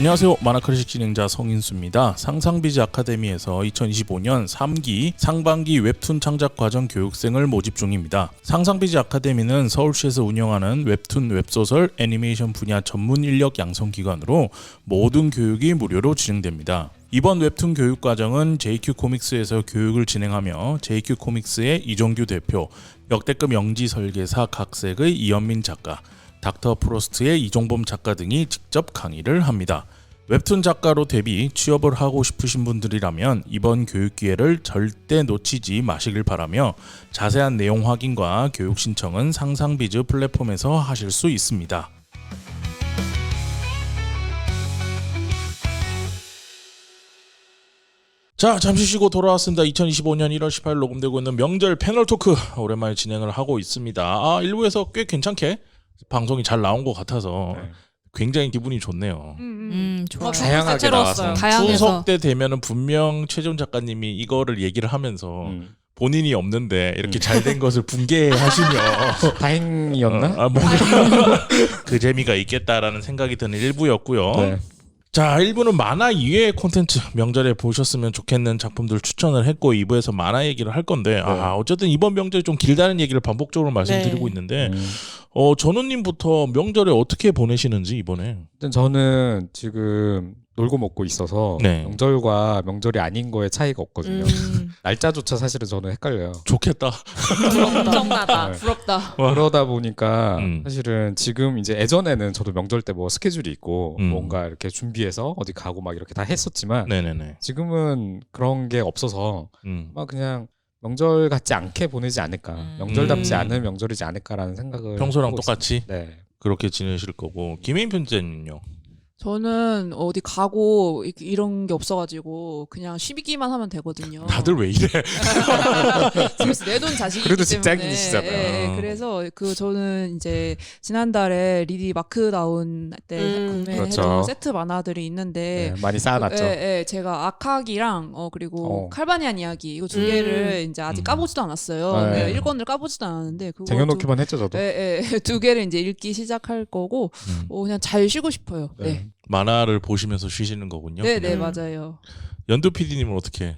안녕하세요. 만화클래식 진행자 성인수입니다. 상상비즈 아카데미에서 2025년 3기 상반기 웹툰 창작 과정 교육생을 모집 중입니다. 상상비즈 아카데미는 서울시에서 운영하는 웹툰, 웹소설, 애니메이션 분야 전문 인력 양성 기관으로 모든 교육이 무료로 진행됩니다. 이번 웹툰 교육 과정은 JQ 코믹스에서 교육을 진행하며 JQ 코믹스의 이종규 대표, 역대급 영지 설계사 각색의 이현민 작가, 닥터 프로스트의 이종범 작가 등이 직접 강의를 합니다. 웹툰 작가로 데뷔, 취업을 하고 싶으신 분들이라면 이번 교육 기회를 절대 놓치지 마시길 바라며 자세한 내용 확인과 교육 신청은 상상비즈 플랫폼에서 하실 수 있습니다. 자, 잠시 쉬고 돌아왔습니다. 2025년 1월 18일 녹음되고 있는 명절 패널 토크 오랜만에 진행을 하고 있습니다. 일부에서 꽤 괜찮게 방송이 잘 나온 것 같아서 굉장히 기분이 좋네요. 좋아요. 다양하게 나와서 추석 때 되면은 분명 최종 작가님이 이거를 얘기를 하면서 본인이 없는데 이렇게 잘 된 것을 붕괴하시며 다행이었나? 그 재미가 있겠다라는 생각이 드는 일부였고요. 네. 자, 1부는 만화 이외의 콘텐츠 명절에 보셨으면 좋겠는 작품들 추천을 했고 2부에서 만화 얘기를 할 건데 어쨌든 이번 명절이 좀 길다는 얘기를 반복적으로 말씀드리고 있는데 전우님부터 명절에 어떻게 보내시는지 이번에. 일단 저는 지금 놀고 먹고 있어서 네. 명절과 명절이 아닌 거에 차이가 없거든요. 날짜조차 사실은 저는 헷갈려요. 좋겠다. 엄청나다. 네. 부럽다. 그러다 보니까 음. 사실은 지금 이제 예전에는 저도 명절 때 뭐 스케줄이 있고 음. 뭔가 이렇게 준비해서 어디 가고 막 이렇게 다 했었지만 네네네. 지금은 그런 게 없어서 막 그냥 명절 같지 않게 보내지 않을까, 명절답지 않은 명절이지 않을까라는 생각을 평소랑 하고 똑같이 있습니다. 네. 그렇게 지내실 거고. 김혜인 편집자님요. 저는 어디 가고 이런 게 없어가지고 그냥 쉬기만 하면 되거든요. 다들 왜 이래? 집에서 내 돈 자식이기 그래도 때문에. 직장인이시잖아요. 예, 그래서 저는 이제 지난달에 리디 마크다운 때 구매했던 그렇죠. 세트 만화들이 있는데 많이 쌓아놨죠. 제가 악학이랑 그리고 칼바니안 이야기 이거 두 개를 이제 아직 까보지도 않았어요. 네. 1권을 까보지도 않았는데 그거 쟁여놓기만 했죠 저도. 두 개를 이제 읽기 시작할 거고 그냥 잘 쉬고 싶어요. 네. 만화를 보시면서 쉬시는 거군요. 네, 맞아요. 연두 PD님은 어떻게?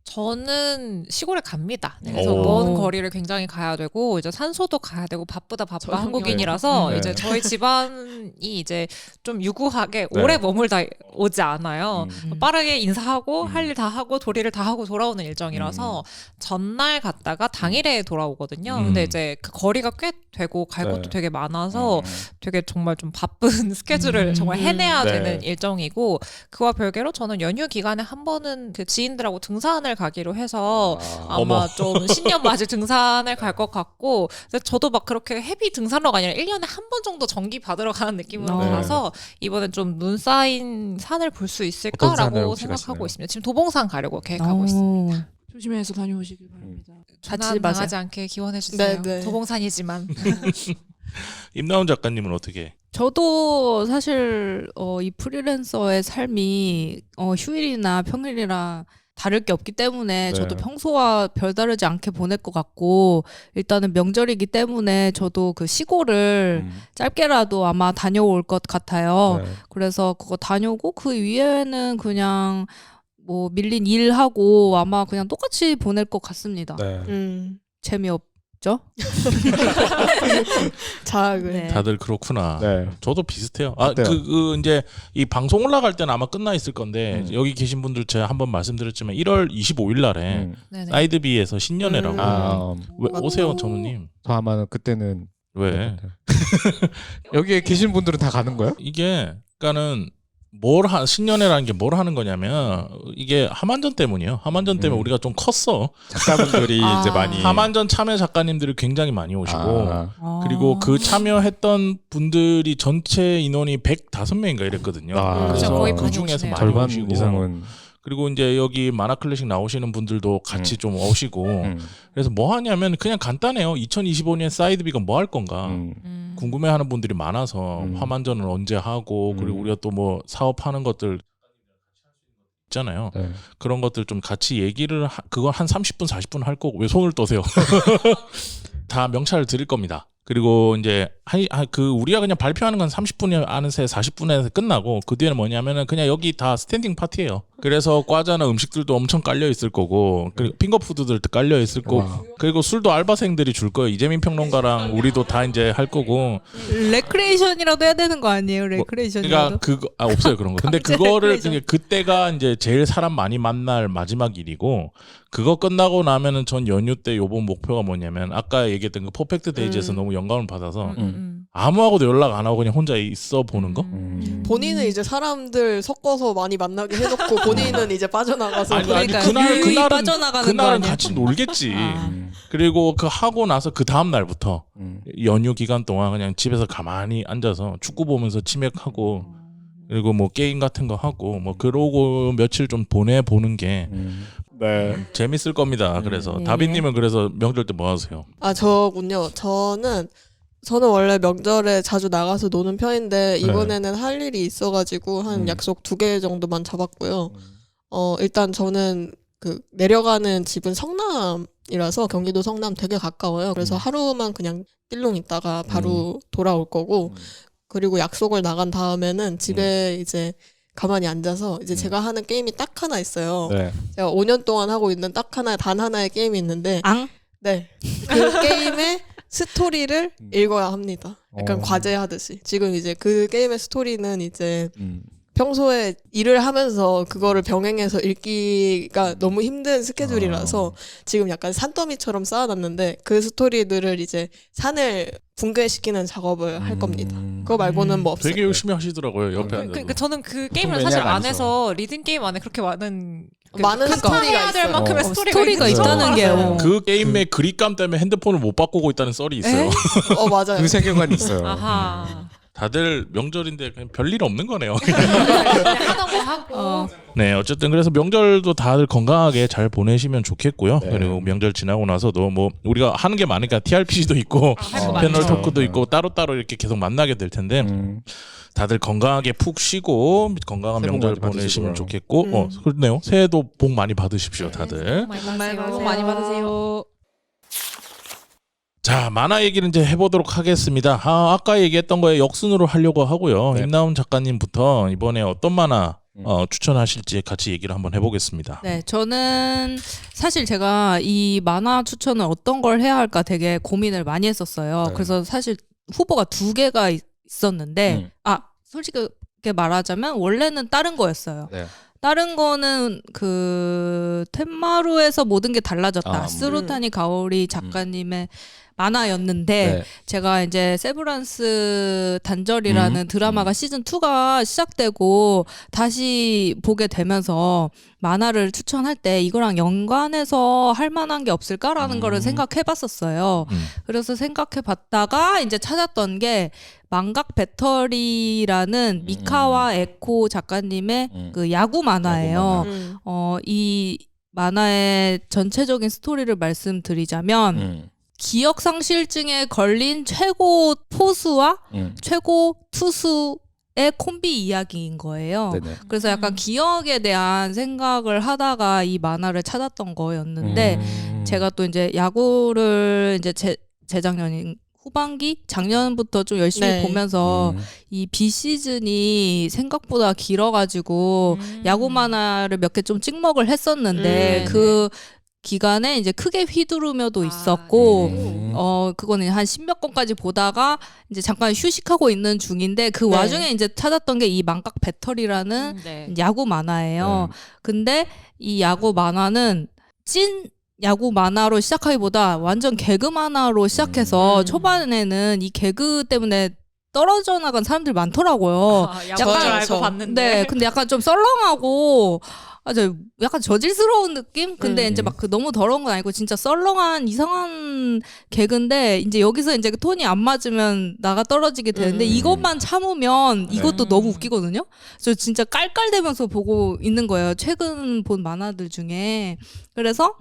저는 시골에 갑니다. 그래서 오. 먼 거리를 굉장히 가야 되고 이제 산소도 가야 되고 바쁘다 한국인이라서 네. 이제 저희 집안이 이제 좀 유구하게 네. 오래 머물다 오지 않아요. 빠르게 인사하고 할 일 다 하고 도리를 다 하고 돌아오는 일정이라서 전날 갔다가 당일에 돌아오거든요. 근데 이제 그 거리가 꽤 되고 갈 네. 곳도 되게 많아서 되게 정말 좀 바쁜 스케줄을 정말 해내야 네. 되는 일정이고 그와 별개로 저는 연휴 기간에 한 번은 그 지인들하고 등산을 가기로 해서 아마 어머. 좀 신년 맞이 등산을 갈 것 같고 근데 저도 막 그렇게 헤비 등산로가 아니라 1년에 한 번 정도 정기 받으러 가는 느낌으로 네. 가서 이번엔 좀 눈 쌓인 산을 볼 수 어떤 산을 있을까라고 혹시 생각하고 가시나요? 있습니다. 지금 도봉산 가려고 계획하고 있습니다. 조심해서 다녀오시길 바랍니다. 조난 당하지 않게 기원해 주세요. 네. 도봉산이지만 임나훈 작가님은 어떻게? 저도 사실 이 프리랜서의 삶이 휴일이나 평일이랑 다를 게 없기 때문에 네. 저도 평소와 별다르지 않게 보낼 것 같고 일단은 명절이기 때문에 저도 그 시골을 짧게라도 아마 다녀올 것 같아요. 네. 그래서 그거 다녀오고 그 위에는 그냥 뭐 밀린 일하고 아마 그냥 똑같이 보낼 것 같습니다. 네. 재미없죠? 자학을. 네. 다들 그렇구나. 네. 저도 비슷해요. 어때요? 이제 이 방송 올라갈 때는 아마 끝나 있을 건데 여기 계신 분들 제가 한번 말씀드렸지만 1월 25일 날에 네네. 사이드비에서 신년회라고 왜 오세요, 전우님? 저 아마 그때는 왜? 여기에 계신 분들은 다 가는 거예요? 이게 그러니까는 신년회라는 게 뭘 하는 거냐면 이게 하만전 때문이에요. 하만전 때문에 우리가 좀 컸어. 작가분들이 이제 많이 하만전 참여 작가님들이 굉장히 많이 오시고 그리고 아. 그 참여했던 분들이 전체 인원이 105명인가 이랬거든요. 그렇죠. 거의 그 많이 중에서 오시네요. 많이 절반 오시고 이상은 그리고 이제 여기 만화클래식 나오시는 분들도 같이 좀 오시고 그래서 뭐 하냐면 그냥 간단해요. 2025년 사이드비가 뭐 할 건가 궁금해하는 분들이 많아서 화만전은 언제 하고 그리고 우리가 또 뭐 사업하는 것들 있잖아요. 네. 그런 것들 좀 같이 얘기를 그거 한 30분 40분 할 거고 왜 손을 떠세요? 다 명찰을 드릴 겁니다. 그리고 이제 우리가 그냥 발표하는 건 30분 안에서 40분에서 끝나고 그 뒤에는 뭐냐면은 그냥 여기 다 스탠딩 파티예요. 그래서 과자나 음식들도 엄청 깔려 있을 거고 그리고 핑거푸드들도 깔려 있을 거고 그리고 술도 알바생들이 줄 거예요. 이재민 평론가랑 우리도 다 이제 할 거고. 레크레이션이라도 해야 되는 거 아니에요? 레크레이션이라도. 그러니까 없어요 그런 거. 근데 그거를 그때가 이제 제일 사람 많이 만날 마지막 일이고 그거 끝나고 나면은 전 연휴 때 요번 목표가 뭐냐면 아까 얘기했던 그 퍼펙트 데이즈에서 너무 영감을 받아서 아무하고도 연락 안 하고 그냥 혼자 있어 보는 거. 본인은 이제 사람들 섞어서 많이 만나게 해놓고 본인은 이제 빠져나가서 아니, 그러니까 그날은 빠져나가는 거 그날은 아니야? 같이 놀겠지. 아. 그리고 그 하고 나서 그 다음 날부터 연휴 기간 동안 그냥 집에서 가만히 앉아서 축구 보면서 치맥하고 그리고 뭐 게임 같은 거 하고 뭐 그러고 며칠 좀 보내보는 게 재밌을 겁니다. 그래서 네. 다비님은 그래서 명절 때 뭐 하세요? 아 저군요. 저는 원래 명절에 자주 나가서 노는 편인데 이번에는 할 일이 있어가지고 한 약속 2개 정도만 잡았고요. 일단 저는 그 내려가는 집은 성남이라서 경기도 성남 되게 가까워요. 그래서 하루만 그냥 띨렁 있다가 바로 돌아올 거고 그리고 약속을 나간 다음에는 집에 이제 가만히 앉아서 이제 제가 하는 게임이 딱 하나 있어요. 네. 제가 5년 동안 하고 있는 단 하나의 게임이 있는데 앙? 네. 그 게임의 스토리를 읽어야 합니다. 약간 과제하듯이. 지금 이제 그 게임의 스토리는 이제 평소에 일을 하면서 그거를 병행해서 읽기가 너무 힘든 스케줄이라서 지금 약간 산더미처럼 쌓아놨는데 그 스토리들을 이제 산을 붕괴시키는 작업을 할 겁니다. 그거 말고는 뭐 없어요. 되게 열심히 하시더라고요. 옆에 앉아서. 저는 그 게임을 사실 안 해서 리듬 게임 안에 그렇게 많은 스토리가 해야 될 있어요. 만큼의 스토리가 있는 있다는 게 그 게임의 그립감 때문에 핸드폰을 못 바꾸고 있다는 썰이 있어요. 맞아요. 그 세계관이 있어요. 아하. 다들 명절인데 그냥 별일 없는 거네요. 하던 거 하고. 네, 어쨌든 그래서 명절도 다들 건강하게 잘 보내시면 좋겠고요. 네. 그리고 명절 지나고 나서도 뭐 우리가 하는 게 많으니까 TRPG도 있고 할거 패널 많죠. 토크도 있고 따로따로 이렇게 계속 만나게 될 텐데 다들 건강하게 푹 쉬고 건강한 새해 복 명절 많이 보내시면 받으시고요. 좋겠고 그렇네요. 새해도 복 많이 받으십시오, 다들. 정말 많이 받으세요. 자, 만화 얘기를 이제 해보도록 하겠습니다. 아까 얘기했던 거에 역순으로 하려고 하고요. 네. 임나훈 작가님부터 이번에 어떤 만화 추천하실지 같이 얘기를 한번 해보겠습니다. 네, 저는 사실 제가 이 만화 추천을 어떤 걸 해야 할까 되게 고민을 많이 했었어요. 네. 그래서 사실 후보가 2개가 있었는데 솔직히 말하자면 원래는 다른 거였어요. 네. 다른 거는 그 텐마루에서 모든 게 달라졌다. 스루타니 가오리 작가님의 만화였는데 네. 제가 이제 세브란스 단절이라는 드라마가 시즌 2가 시작되고 다시 보게 되면서 만화를 추천할 때 이거랑 연관해서 할 만한 게 없을까라는 거를 생각해 봤었어요. 그래서 생각해 봤다가 이제 찾았던 게 망각 배터리라는 미카와 에코 작가님의 그 야구 만화예요. 이 만화의 전체적인 스토리를 말씀드리자면 기억상실증에 걸린 최고 포수와 최고 투수의 콤비 이야기인 거예요. 네네. 그래서 약간 기억에 대한 생각을 하다가 이 만화를 찾았던 거였는데 제가 또 이제 야구를 이제 재작년 후반기 작년부터 좀 열심히 보면서 이 비시즌이 생각보다 길어가지고 야구 만화를 몇 개 좀 찍먹을 했었는데 그 기간에 이제 크게 휘두르며도 있었고 그거는 한 10몇 건까지 보다가 이제 잠깐 휴식하고 있는 중인데 그 와중에 이제 찾았던 게 이 망각 배터리라는 야구 만화예요. 근데 이 야구 만화는 찐 야구 만화로 시작하기보다 완전 개그 만화로 시작해서 초반에는 이 개그 때문에 떨어져 나간 사람들이 많더라고요. 약간 알고 봤는데. 네, 근데 약간 좀 썰렁하고 약간 저질스러운 느낌? 근데 이제 막 그 너무 더러운 건 아니고 진짜 썰렁한 이상한 개그인데 이제 여기서 이제 그 톤이 안 맞으면 나가 떨어지게 되는데 이것만 참으면 이것도 너무 웃기거든요. 저 진짜 깔깔대면서 보고 있는 거예요. 최근 본 만화들 중에. 그래서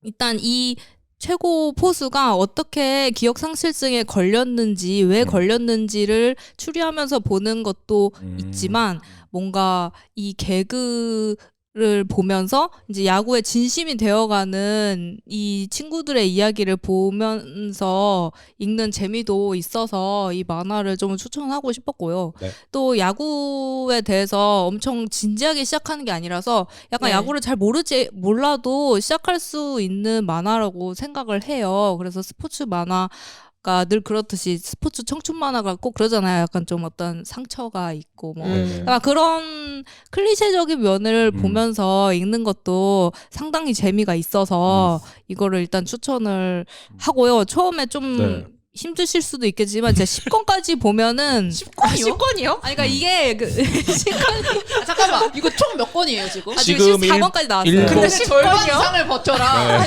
일단 이 최고 포수가 어떻게 기억상실증에 걸렸는지 왜 걸렸는지를 추리하면서 보는 것도 있지만 뭔가 이 개그를 를 보면서 이제 야구에 진심이 되어가는 이 친구들의 이야기를 보면서 읽는 재미도 있어서 이 만화를 좀 추천하고 싶었고요. 네. 또 야구에 대해서 엄청 진지하게 시작하는 게 아니라서 약간 네. 야구를 잘 몰라도 시작할 수 있는 만화라고 생각을 해요. 그래서 스포츠 만화 늘 그렇듯이 스포츠 청춘 만화가 꼭 그러잖아요. 약간 좀 어떤 상처가 있고 뭐 약간 그런 클리셰적인 면을 보면서 읽는 것도 상당히 재미가 있어서 이거를 일단 추천을 하고요. 처음에 좀 네. 힘드실 수도 있겠지만 제가 10권까지 보면은 10권이요? 아니 그러니까 이게 그 10권 잠깐만 이거 총 몇 권이에요 지금? 지금 14권까지 나왔어요. 일본- 근데 네. 절반 이상을 버텨라.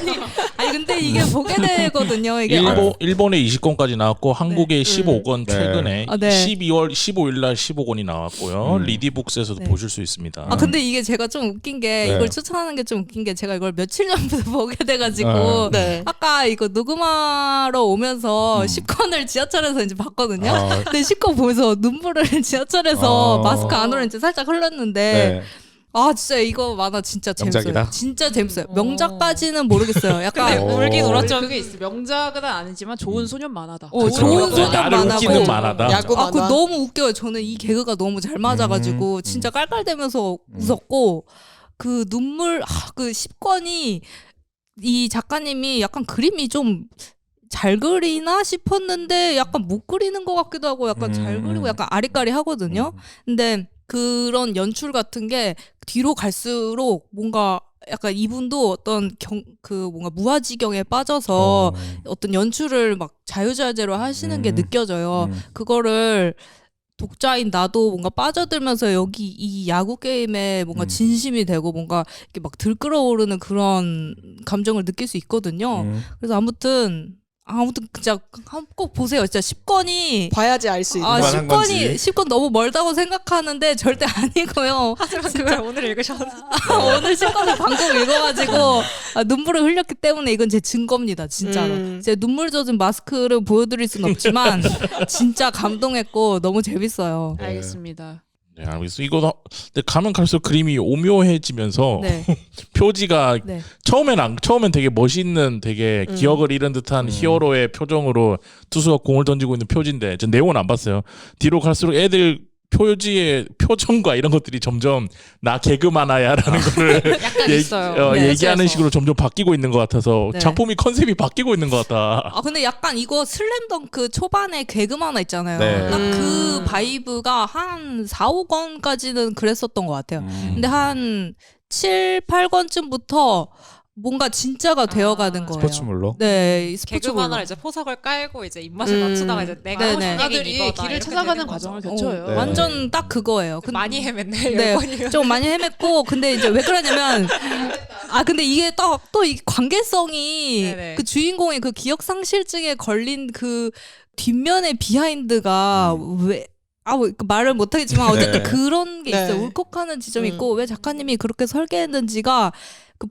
아니 근데 이게 보게 되거든요. 이게 일본에 20권까지 나왔고 한국에 15권 네. 최근에 아, 네. 12월 15일 날 15권이 나왔고요. 리디북스에서도 네. 보실 수 있습니다. 아 근데 이게 제가 좀 웃긴 게 네. 이걸 추천하는 게 좀 웃긴 게 제가 이걸 며칠 전부터 보게 돼가지고 네. 아까 이거 녹음하러 오면서 10권을 지하철에서 이제 봤거든요. 근데 10권 보면서 눈물을 지하철에서 마스크 안으로 이제 살짝 흘렀는데 네. 아 진짜 이거 만화 진짜 재밌어요. 명작이다? 진짜 재밌어요. 명작까지는 모르겠어요. 약간 근데 울긴 좀 울었죠. 그게 있어. 명작은 아니지만 좋은 소년 만화다. 좋은 소년 나를 만화고. 웃기는 만화다. 야구 아, 그 만화. 너무 웃겨요. 저는 이 개그가 너무 잘 맞아가지고 진짜 깔깔대면서 웃었고 그 눈물 그 10권이 이 작가님이 약간 그림이 좀 잘 그리나 싶었는데 약간 못 그리는 것 같기도 하고 약간 잘 그리고 약간 아리까리 하거든요. 근데 그런 연출 같은 게 뒤로 갈수록 뭔가 약간 이분도 어떤 뭔가 무아지경에 빠져서 어떤 연출을 막 자유자재로 하시는 게 느껴져요. 그거를 독자인 나도 뭔가 빠져들면서 여기 이 야구 게임에 뭔가 진심이 되고 뭔가 이렇게 막 들끓어오르는 그런 감정을 느낄 수 있거든요. 그래서 아무튼 진짜 꼭 보세요. 진짜 10권이 봐야지 알 수 있는. 10권 너무 멀다고 생각하는데 절대 아니고요. 하지만 그걸 오늘 읽으셨는데 오늘 10권을 방금 읽어가지고 눈물을 흘렸기 때문에 이건 제 증거입니다. 진짜로. 제 눈물 젖은 마스크를 보여드릴 순 없지만 진짜 감동했고 너무 재밌어요. 알겠습니다. 네, 알겠어. 이거 근데 가면 갈수록 그림이 오묘해지면서 네. 표지가 네. 처음엔 되게 멋있는 되게 기억을 잃은 듯한 히어로의 표정으로 투수가 공을 던지고 있는 표지인데 전 내용은 안 봤어요. 뒤로 갈수록 애들 표지의 표정과 이런 것들이 점점 나 개그 만화야라는 거를 약간 있어요. 네, 얘기하는 그래서. 식으로 점점 바뀌고 있는 것 같아서 네. 작품이 컨셉이 바뀌고 있는 것 같다. 근데 약간 이거 슬램덩크 초반에 개그 만화 있잖아요. 네. 딱 그 바이브가 한 4, 5권까지는 그랬었던 것 같아요. 근데 한 7, 8권쯤부터 뭔가 진짜가 되어가는 거예요. 스포츠물로. 네, 개그 스포츠물로. 만화를 이제 포석을 깔고 이제 입맛을 맞추다가 이제 내가 하고 네네. 싶은 얘기는 만화들이 이거다 길을 이렇게 찾아가는 되는 과정을 거죠. 거쳐요. 네. 완전 딱 그거예요. 많이 헤맸네. 네, 10권이면. 좀 많이 헤맸고 근데 이제 왜 그러냐면 근데 이게 또 이 관계성이 네네. 그 주인공의 그 기억 상실증에 걸린 그 뒷면의 비하인드가 왜 말을 못하겠지만 어쨌든 네. 그런 게 있어요. 네. 울컥하는 지점이 있고 왜 작가님이 그렇게 설계했는지가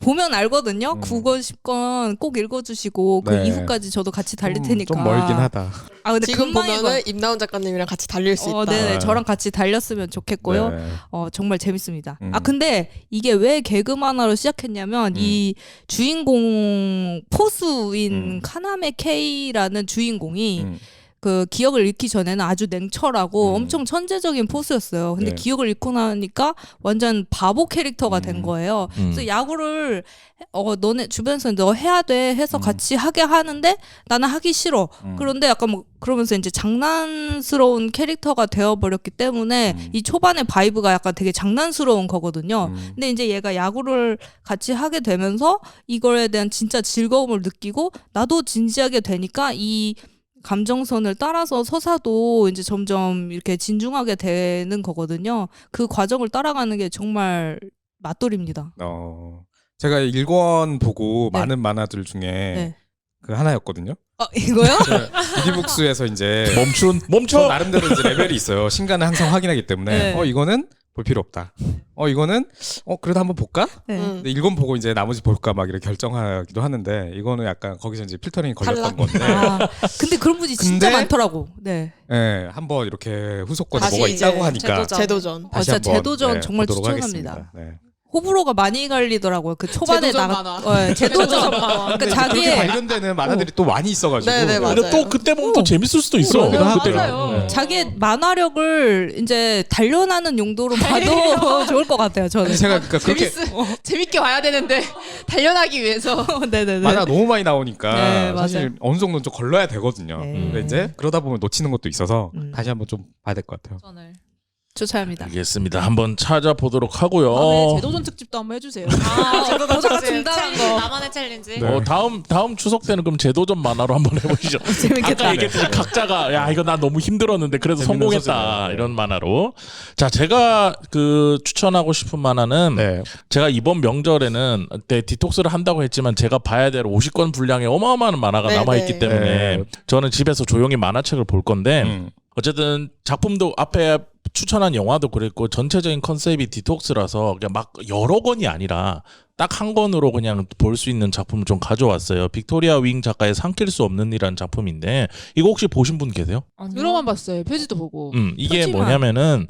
보면 알거든요. 9권, 10권 꼭 읽어주시고 그 네. 이후까지 저도 같이 달릴 테니까. 좀 멀긴 하다. 근데 지금 금방 보면은 임나온 작가님이랑 같이 달릴 수 있다. 네네 네. 저랑 같이 달렸으면 좋겠고요. 네. 정말 재밌습니다. 음. 근데 이게 왜 개그 만화로 시작했냐면 이 주인공 포수인 카나메 K라는 주인공이 그 기억을 잃기 전에는 아주 냉철하고 엄청 천재적인 포수였어요. 근데 네. 기억을 잃고 나니까 완전 바보 캐릭터가 된 거예요. 그래서 야구를 너네 주변에서 너 해야 돼 해서 같이 하게 하는데 나는 하기 싫어. 그런데 약간 뭐 그러면서 이제 장난스러운 캐릭터가 되어버렸기 때문에 이 초반의 바이브가 약간 되게 장난스러운 거거든요. 근데 이제 얘가 야구를 같이 하게 되면서 이거에 대한 진짜 즐거움을 느끼고 나도 진지하게 되니까 이 감정선을 따라서 서사도 이제 점점 이렇게 진중하게 되는 거거든요. 그 과정을 따라가는 게 정말 맛돌입니다. 제가 1권 보고 네. 많은 만화들 중에 네. 그 하나였거든요. 이거요? 미디북스에서 이제 멈춰. 저 나름대로 이제 레벨이 있어요. 신간을 항상 확인하기 때문에 네. 이거는 볼 필요 없다. 이거는 그래도 한번 볼까? 네. 근데 1권 보고 이제 나머지 볼까 막 이렇게 결정하기도 하는데 이거는 약간 거기서 이제 필터링이 걸렸던 탈락. 건데. 근데 그런 분이 진짜 근데- 많더라고. 네. 예, 한번 이렇게 후속권이 다시 뭐가 이제 있다고 하니까 재도전. 재도전. 다시 진짜 한번, 재도전 정말 보도록 추천합니다. 하겠습니다. 네. 호불호가 많이 갈리더라고요. 그 초반에 제도전 나가 만화. 제도전 그러니까 그렇게 자기의 관련되는 만화들이 또 많이 있어가지고. 네네, 맞아요. 근데 또 그때 보면 또 재밌을 수도 있어. 그러기도 하고. 그때가. 맞아요. 자기의 만화력을 이제 단련하는 용도로 봐도 좋을 것 같아요. 저는. 제가 그러니까 그렇게 재밌게 봐야 되는데 단련하기 위해서. 네네네. 만화가 너무 많이 나오니까 네, 맞아요. 사실 어느 정도는 좀 걸러야 되거든요. 네. 근데 이제 그러다 보면 놓치는 것도 있어서 다시 음. 한번 좀 봐야 될 것 같아요. 저는 추천합니다. 알겠습니다. 한번 찾아보도록 하고요. 다음에 제도전 특집도 한번 해주세요. 저도 중단한 거. 나만의 챌린지. 네. 다음 추석 때는 그럼 제도전 만화로 한번 해보시죠. 재밌겠다. 아까 얘기했듯이 각자가 야 이거 나 너무 힘들었는데 그래서 재밌는 성공했다 소재네요. 네. 이런 만화로. 자 제가 그 추천하고 싶은 만화는 네. 제가 이번 명절에는 그때 디톡스를 한다고 했지만 제가 봐야 될 50권 분량의 어마어마한 만화가 네, 남아있기 네. 때문에 네. 저는 집에서 조용히 만화책을 볼 건데 어쨌든 작품도 앞에 추천한 영화도 그랬고 전체적인 컨셉이 디톡스라서 그냥 막 여러 권이 아니라 딱 한 권으로 그냥 볼 수 있는 작품을 좀 가져왔어요. 빅토리아 윙 작가의 삼킬 수 없는 일이라는 작품인데 이거 혹시 보신 분 계세요? 드라마 봤어요. 표지도 보고. 이게 표지만. 뭐냐면은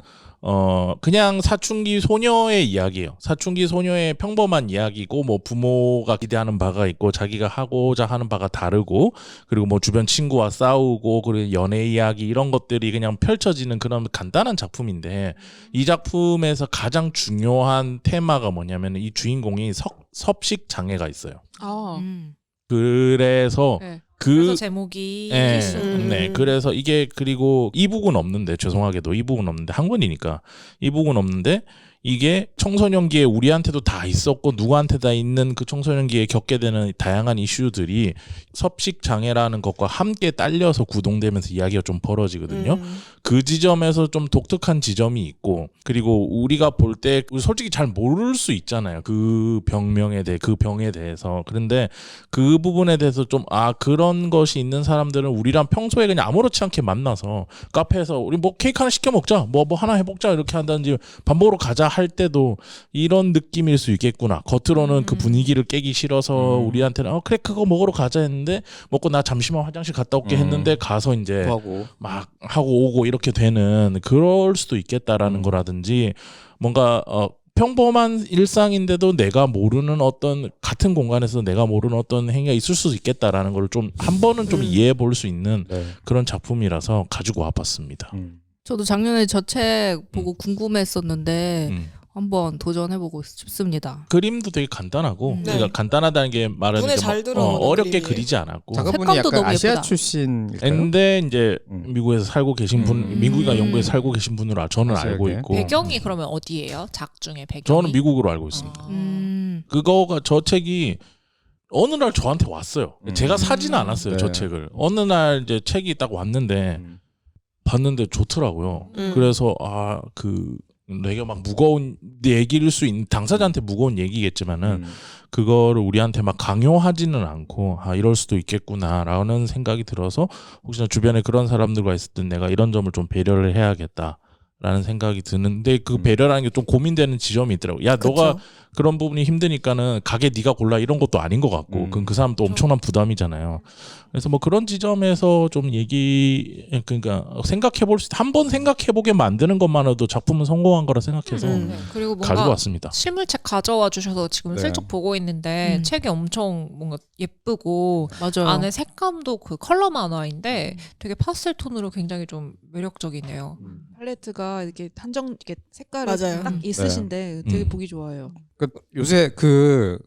그냥 사춘기 소녀의 이야기예요. 사춘기 소녀의 평범한 이야기고 뭐 부모가 기대하는 바가 있고 자기가 하고자 하는 바가 다르고 그리고 뭐 주변 친구와 싸우고 그리고 연애 이야기 이런 것들이 그냥 펼쳐지는 그런 간단한 작품인데 이 작품에서 가장 중요한 테마가 뭐냐면 이 주인공이 섭식 장애가 있어요. 아. 그래서 네. 그래서 제목이 네, 필수. 네. 그래서 이게 그리고 이북은 없는데 죄송하게도 이북은 없는데 한 권이니까 이북은 없는데 이게 청소년기에 우리한테도 다 있었고 누구한테 다 있는 그 청소년기에 겪게 되는 다양한 이슈들이 섭식 장애라는 것과 함께 딸려서 구동되면서 이야기가 좀 벌어지거든요. 그 지점에서 좀 독특한 지점이 있고 그리고 우리가 볼 때 솔직히 잘 모를 수 있잖아요. 그 병명에 대해 그 병에 대해서. 그런데 그 부분에 대해서 좀 그런 것이 있는 사람들은 우리랑 평소에 그냥 아무렇지 않게 만나서 카페에서 우리 뭐 케이크 하나 시켜 먹자 뭐 하나 해먹자 이렇게 한다든지 밥 먹으러 가자 할 때도 이런 느낌일 수 있겠구나. 겉으로는 그 분위기를 깨기 싫어서 우리한테는 그래 그거 먹으러 가자 했는데 먹고 나 잠시만 화장실 갔다 올게 했는데 가서 이제 하고 막 하고 오고 이렇게 되는 그럴 수도 있겠다라는 거라든지 뭔가 평범한 일상인데도 내가 모르는 어떤 같은 공간에서 내가 모르는 어떤 행위가 있을 수도 있겠다라는 걸 좀 한 번은 좀 이해해 볼 수 있는 네. 그런 작품이라서 가지고 와봤습니다. 저도 작년에 저 책 보고 궁금했었는데 한번 도전해보고 싶습니다. 그림도 되게 간단하고 네. 그러니까 간단하다는 게 말은 눈에 이렇게 잘 막, 들어오는 어렵게 그림이에요. 그리지 않았고 작가분이 색감도 약간 너무 아시아 예쁘다. 출신일까요? 근데 이제 미국에서 살고 계신 분 미국이나 영국에 살고 계신 분으로 저는 아시아계? 알고 있고 배경이 그러면 어디예요? 작 중에 배경이? 저는 미국으로 알고 있습니다. 그거가 저 책이 어느 날 저한테 왔어요. 제가 사지는 않았어요. 저 네. 책을. 어느 날 이제 책이 딱 왔는데 봤는데 좋더라고요. 그래서 되게 막 무거운 얘기일 수 있는 당사자한테 무거운 얘기겠지만은 그거를 우리한테 막 강요하지는 않고 이럴 수도 있겠구나라는 생각이 들어서 혹시나 주변에 그런 사람들과 있을 때 내가 이런 점을 좀 배려를 해야겠다라는 생각이 드는데 그 배려라는 게 좀 고민되는 지점이 있더라고요. 야 너가 그런 부분이 힘드니까는 가게 네가 골라 이런 것도 아닌 것 같고 그건 그 사람도 엄청난 부담이잖아요. 그래서 뭐 그런 지점에서 좀 그러니까 생각해볼 수 한번 생각해보게 만드는 것만으로도 작품은 성공한 거라 생각해서 그리고 뭔가 가지고 왔습니다. 실물책 가져와 주셔서 지금 네. 슬쩍 보고 있는데 책이 엄청 뭔가 예쁘고 맞아요. 안에 색감도 그 컬러 만화인데 되게 파스텔 톤으로 굉장히 좀 매력적이네요. 팔레트가 이렇게 이렇게 색깔이 맞아요. 딱 있으신데 되게 보기 좋아요. 요새 그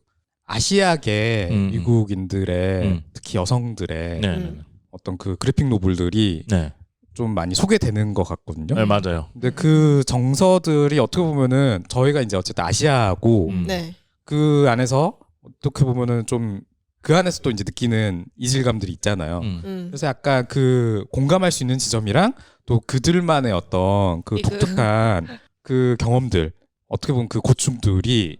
아시아계 음. 미국인들의 특히 여성들의 네. 어떤 그 그래픽 노블들이 네. 좀 많이 소개되는 것 같거든요. 네, 맞아요. 근데 그 정서들이 어떻게 보면은 저희가 이제 어쨌든 아시아고 네. 그 안에서 어떻게 보면은 좀 그 안에서 또 이제 느끼는 이질감들이 있잖아요. 그래서 약간 그 공감할 수 있는 지점이랑 또 그들만의 어떤 그 독특한 그 경험들 어떻게 보면 그 고충들이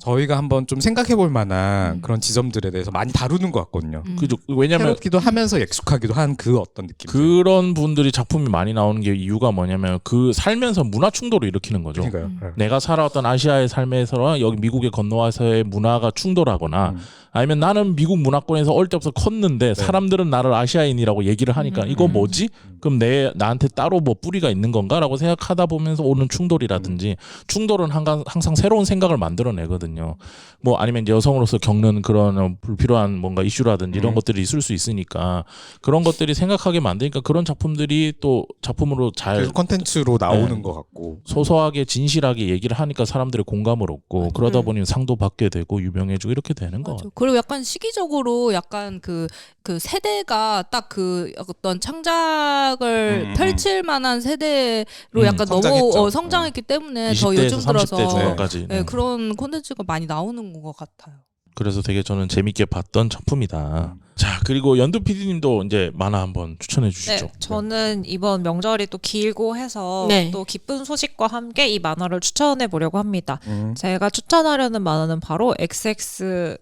저희가 한번 좀 생각해 볼 만한 그런 지점들에 대해서 많이 다루는 것 같거든요. 그죠. 왜냐면 새롭기도 하면서 익숙하기도 한 그 어떤 느낌. 그런 분들이 작품이 많이 나오는 게 이유가 뭐냐면 그 살면서 문화 충돌을 일으키는 거죠. 그러니까요. 내가 살아왔던 아시아의 삶에서랑 여기 미국에 건너와서의 문화가 충돌하거나 아니면 나는 미국 문화권에서 어릴 때부터 컸는데 사람들은 나를 아시아인이라고 얘기를 하니까 이거 뭐지? 그럼 나한테 따로 뭐 뿌리가 있는 건가라고 생각하다 보면서 오는 충돌이라든지 충돌은 항상 새로운 생각을 만들어내거든요. 뭐 아니면 이제 여성으로서 겪는 그런 불필요한 뭔가 이슈라든지 이런 것들이 있을 수 있으니까 그런 것들이 생각하게 만드니까 그런 작품들이 또 작품으로 잘 계속 컨텐츠로 나오는 네. 것 같고 소소하게 진실하게 얘기를 하니까 사람들이 공감을 얻고 그러다 보니 상도 받게 되고 유명해지고 이렇게 되는 거 맞아. 같아요. 그리고 약간 시기적으로 약간 그 세대가 딱 그 어떤 창작을 펼칠 만한 세대로 약간 너무 성장했죠. 성장했기 때문에 더 20대에서 요즘 들어서 30대 중반까지. 네, 그런 콘텐츠가 많이 나오는 것 같아요. 그래서 되게 저는 재밌게 봤던 작품이다. 자, 그리고 연두 PD님도 이제 만화 한번 추천해 주시죠. 네, 저는 이번 명절이 또 길고 해서 네. 또 기쁜 소식과 함께 이 만화를 추천해 보려고 합니다. 제가 추천하려는 만화는 바로 XX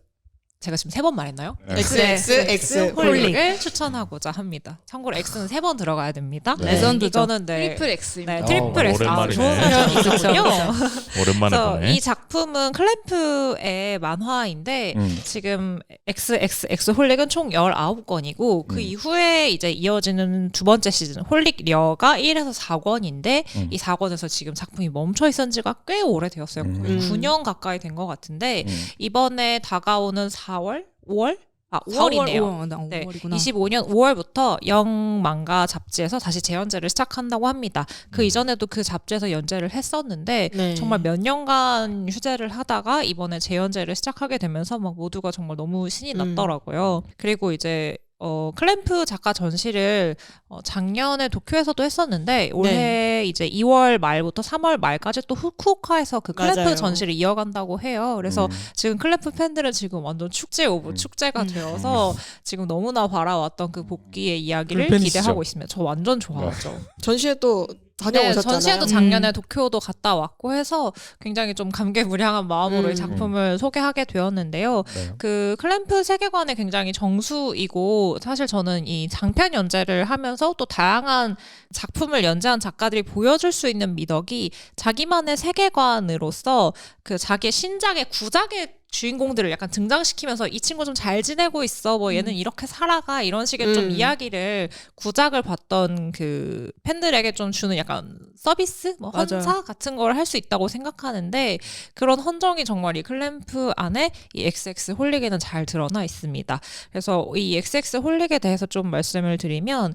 제가 지금 3번 말했나요? XX 홀릭을 추천하고자 합니다. 참고로 X는 3번 들어가야 됩니다. 네. 레전드죠. 이거는 트리플 X입니다. 네, 트리플 X. 오랜만이네. 좋은 표현이군요. 오랜만에 그래서 보네. 이 작품은 클램프의 만화인데 지금 XXX 홀릭은 총 19권이고 그 이후에 이제 이어지는 두 번째 시즌 홀릭 리어가 1에서 4권인데 이 4권에서 지금 작품이 멈춰 있은 지가 꽤 오래되었어요. 거의 9년 가까이 된 것 같은데 이번에 다가오는 4월? 5월? 5월이네요. 네, 5월이구나. 25년 5월부터 영망가 잡지에서 다시 재연재를 시작한다고 합니다. 그 이전에도 그 잡지에서 연재를 했었는데 네. 정말 몇 년간 휴재를 하다가 이번에 재연재를 시작하게 되면서 막 모두가 정말 너무 신이 났더라고요. 그리고 이제 클램프 작가 전시를 작년에 도쿄에서도 했었는데 올해 이제 2월 말부터 3월 말까지 또 후쿠오카에서 그 클램프 맞아요. 전시를 이어간다고 해요. 그래서 지금 클램프 팬들은 지금 완전 축제 오브 축제가 되어서 지금 너무나 바라왔던 그 복귀의 이야기를 팬이시죠? 기대하고 있습니다. 저 완전 좋아하죠. 전시회 또 다녀오셨잖아요. 전시회도 작년에 도쿄도 갔다 왔고 해서 굉장히 좀 감개무량한 마음으로 이 작품을 소개하게 되었는데요. 네. 그 클램프 세계관이 굉장히 정수이고 사실 저는 이 장편 연재를 하면서 또 다양한 작품을 연재한 작가들이 보여줄 수 있는 미덕이 자기만의 세계관으로서 그 자기의 신작의 구작의 주인공들을 약간 등장시키면서 이 친구 좀 잘 지내고 있어 뭐 얘는 이렇게 살아가 이런 식의 좀 이야기를 구작을 봤던 그 팬들에게 좀 주는 약간 서비스 뭐 맞아요. 헌사 같은 걸 할 수 있다고 생각하는데 그런 헌정이 정말 이 클램프 안에 이 XX 홀릭에는 잘 드러나 있습니다. 그래서 이 XX 홀릭에 대해서 좀 말씀을 드리면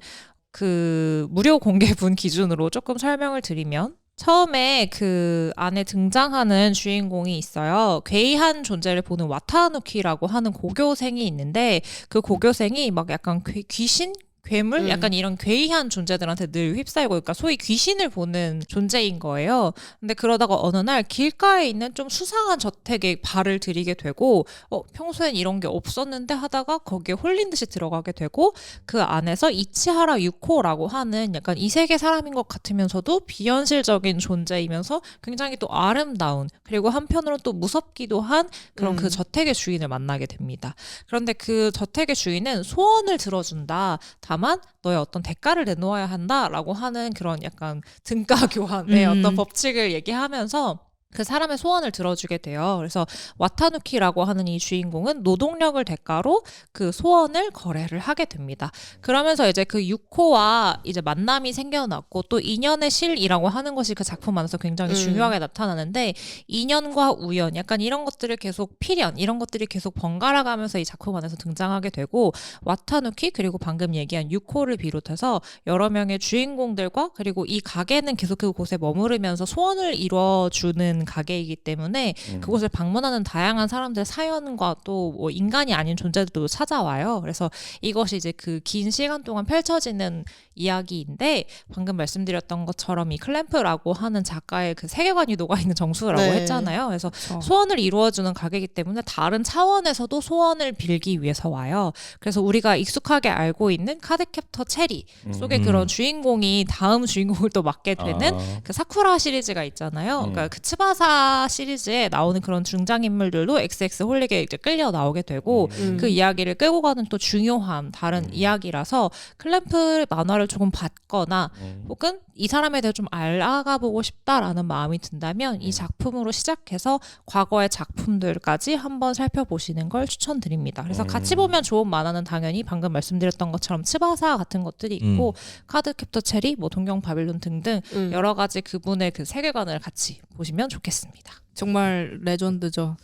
그 무료 공개분 기준으로 조금 설명을 드리면 처음에 그 안에 등장하는 주인공이 있어요. 괴이한 존재를 보는 와타누키라고 하는 고교생이 있는데 그 고교생이 막 약간 귀신? 괴물? 약간 이런 괴이한 존재들한테 늘 휩싸이고 그러니까 소위 귀신을 보는 존재인 거예요. 근데 그러다가 어느 날 길가에 있는 좀 수상한 저택에 발을 들이게 되고 평소엔 이런 게 없었는데 하다가 거기에 홀린 듯이 들어가게 되고 그 안에서 이치하라 유코라고 하는 약간 이 세계 사람인 것 같으면서도 비현실적인 존재이면서 굉장히 또 아름다운 그리고 한편으로는 또 무섭기도 한 그런 그 저택의 주인을 만나게 됩니다. 그런데 그 저택의 주인은 소원을 들어준다. 다만 너의 어떤 대가를 내놓아야 한다라고 하는 그런 약간 등가 교환의 어떤 법칙을 얘기하면서 그 사람의 소원을 들어주게 돼요. 그래서 와타누키라고 하는 이 주인공은 노동력을 대가로 그 소원을 거래를 하게 됩니다. 그러면서 이제 그 유코와 이제 만남이 생겨났고 또 인연의 실이라고 하는 것이 그 작품 안에서 굉장히 중요하게 나타나는데 인연과 우연 약간 이런 것들을 계속 필연 이런 것들이 계속 번갈아 가면서 이 작품 안에서 등장하게 되고 와타누키 그리고 방금 얘기한 유코를 비롯해서 여러 명의 주인공들과 그리고 이 가게는 계속 그곳에 머무르면서 소원을 이루어주는 가게이기 때문에 그곳을 방문하는 다양한 사람들의 사연과 또 뭐 인간이 아닌 존재들도 찾아와요. 그래서 이것이 이제 그 긴 시간 동안 펼쳐지는 이야기인데 방금 말씀드렸던 것처럼 이 클램프라고 하는 작가의 그 세계관이 녹아있는 정수라고 네. 했잖아요. 그래서 소원을 이루어주는 가게이기 때문에 다른 차원에서도 소원을 빌기 위해서 와요. 그래서 우리가 익숙하게 알고 있는 카드캡터 체리 속에 그런 주인공이 다음 주인공을 또 맡게 되는 그 사쿠라 시리즈가 있잖아요. 그러니까 그 츠바사 시리즈에 나오는 그런 등장인물들도 XX 홀릭에 이제 끌려 나오게 되고 그 이야기를 끌고 가는 또 중요한 다른 이야기라서 클램프 만화를 조금 봤거나 혹은 이 사람에 대해 좀 알아가 보고 싶다라는 마음이 든다면 이 작품으로 시작해서 과거의 작품들까지 한번 살펴보시는 걸 추천드립니다. 그래서 같이 보면 좋은 만화는 당연히 방금 말씀드렸던 것처럼 츠바사 같은 것들이 있고 카드캡터 체리, 뭐 동경 바빌론 등등 여러 가지 그분의 그 세계관을 같이 보시면 좋겠습니다. 정말 레전드죠.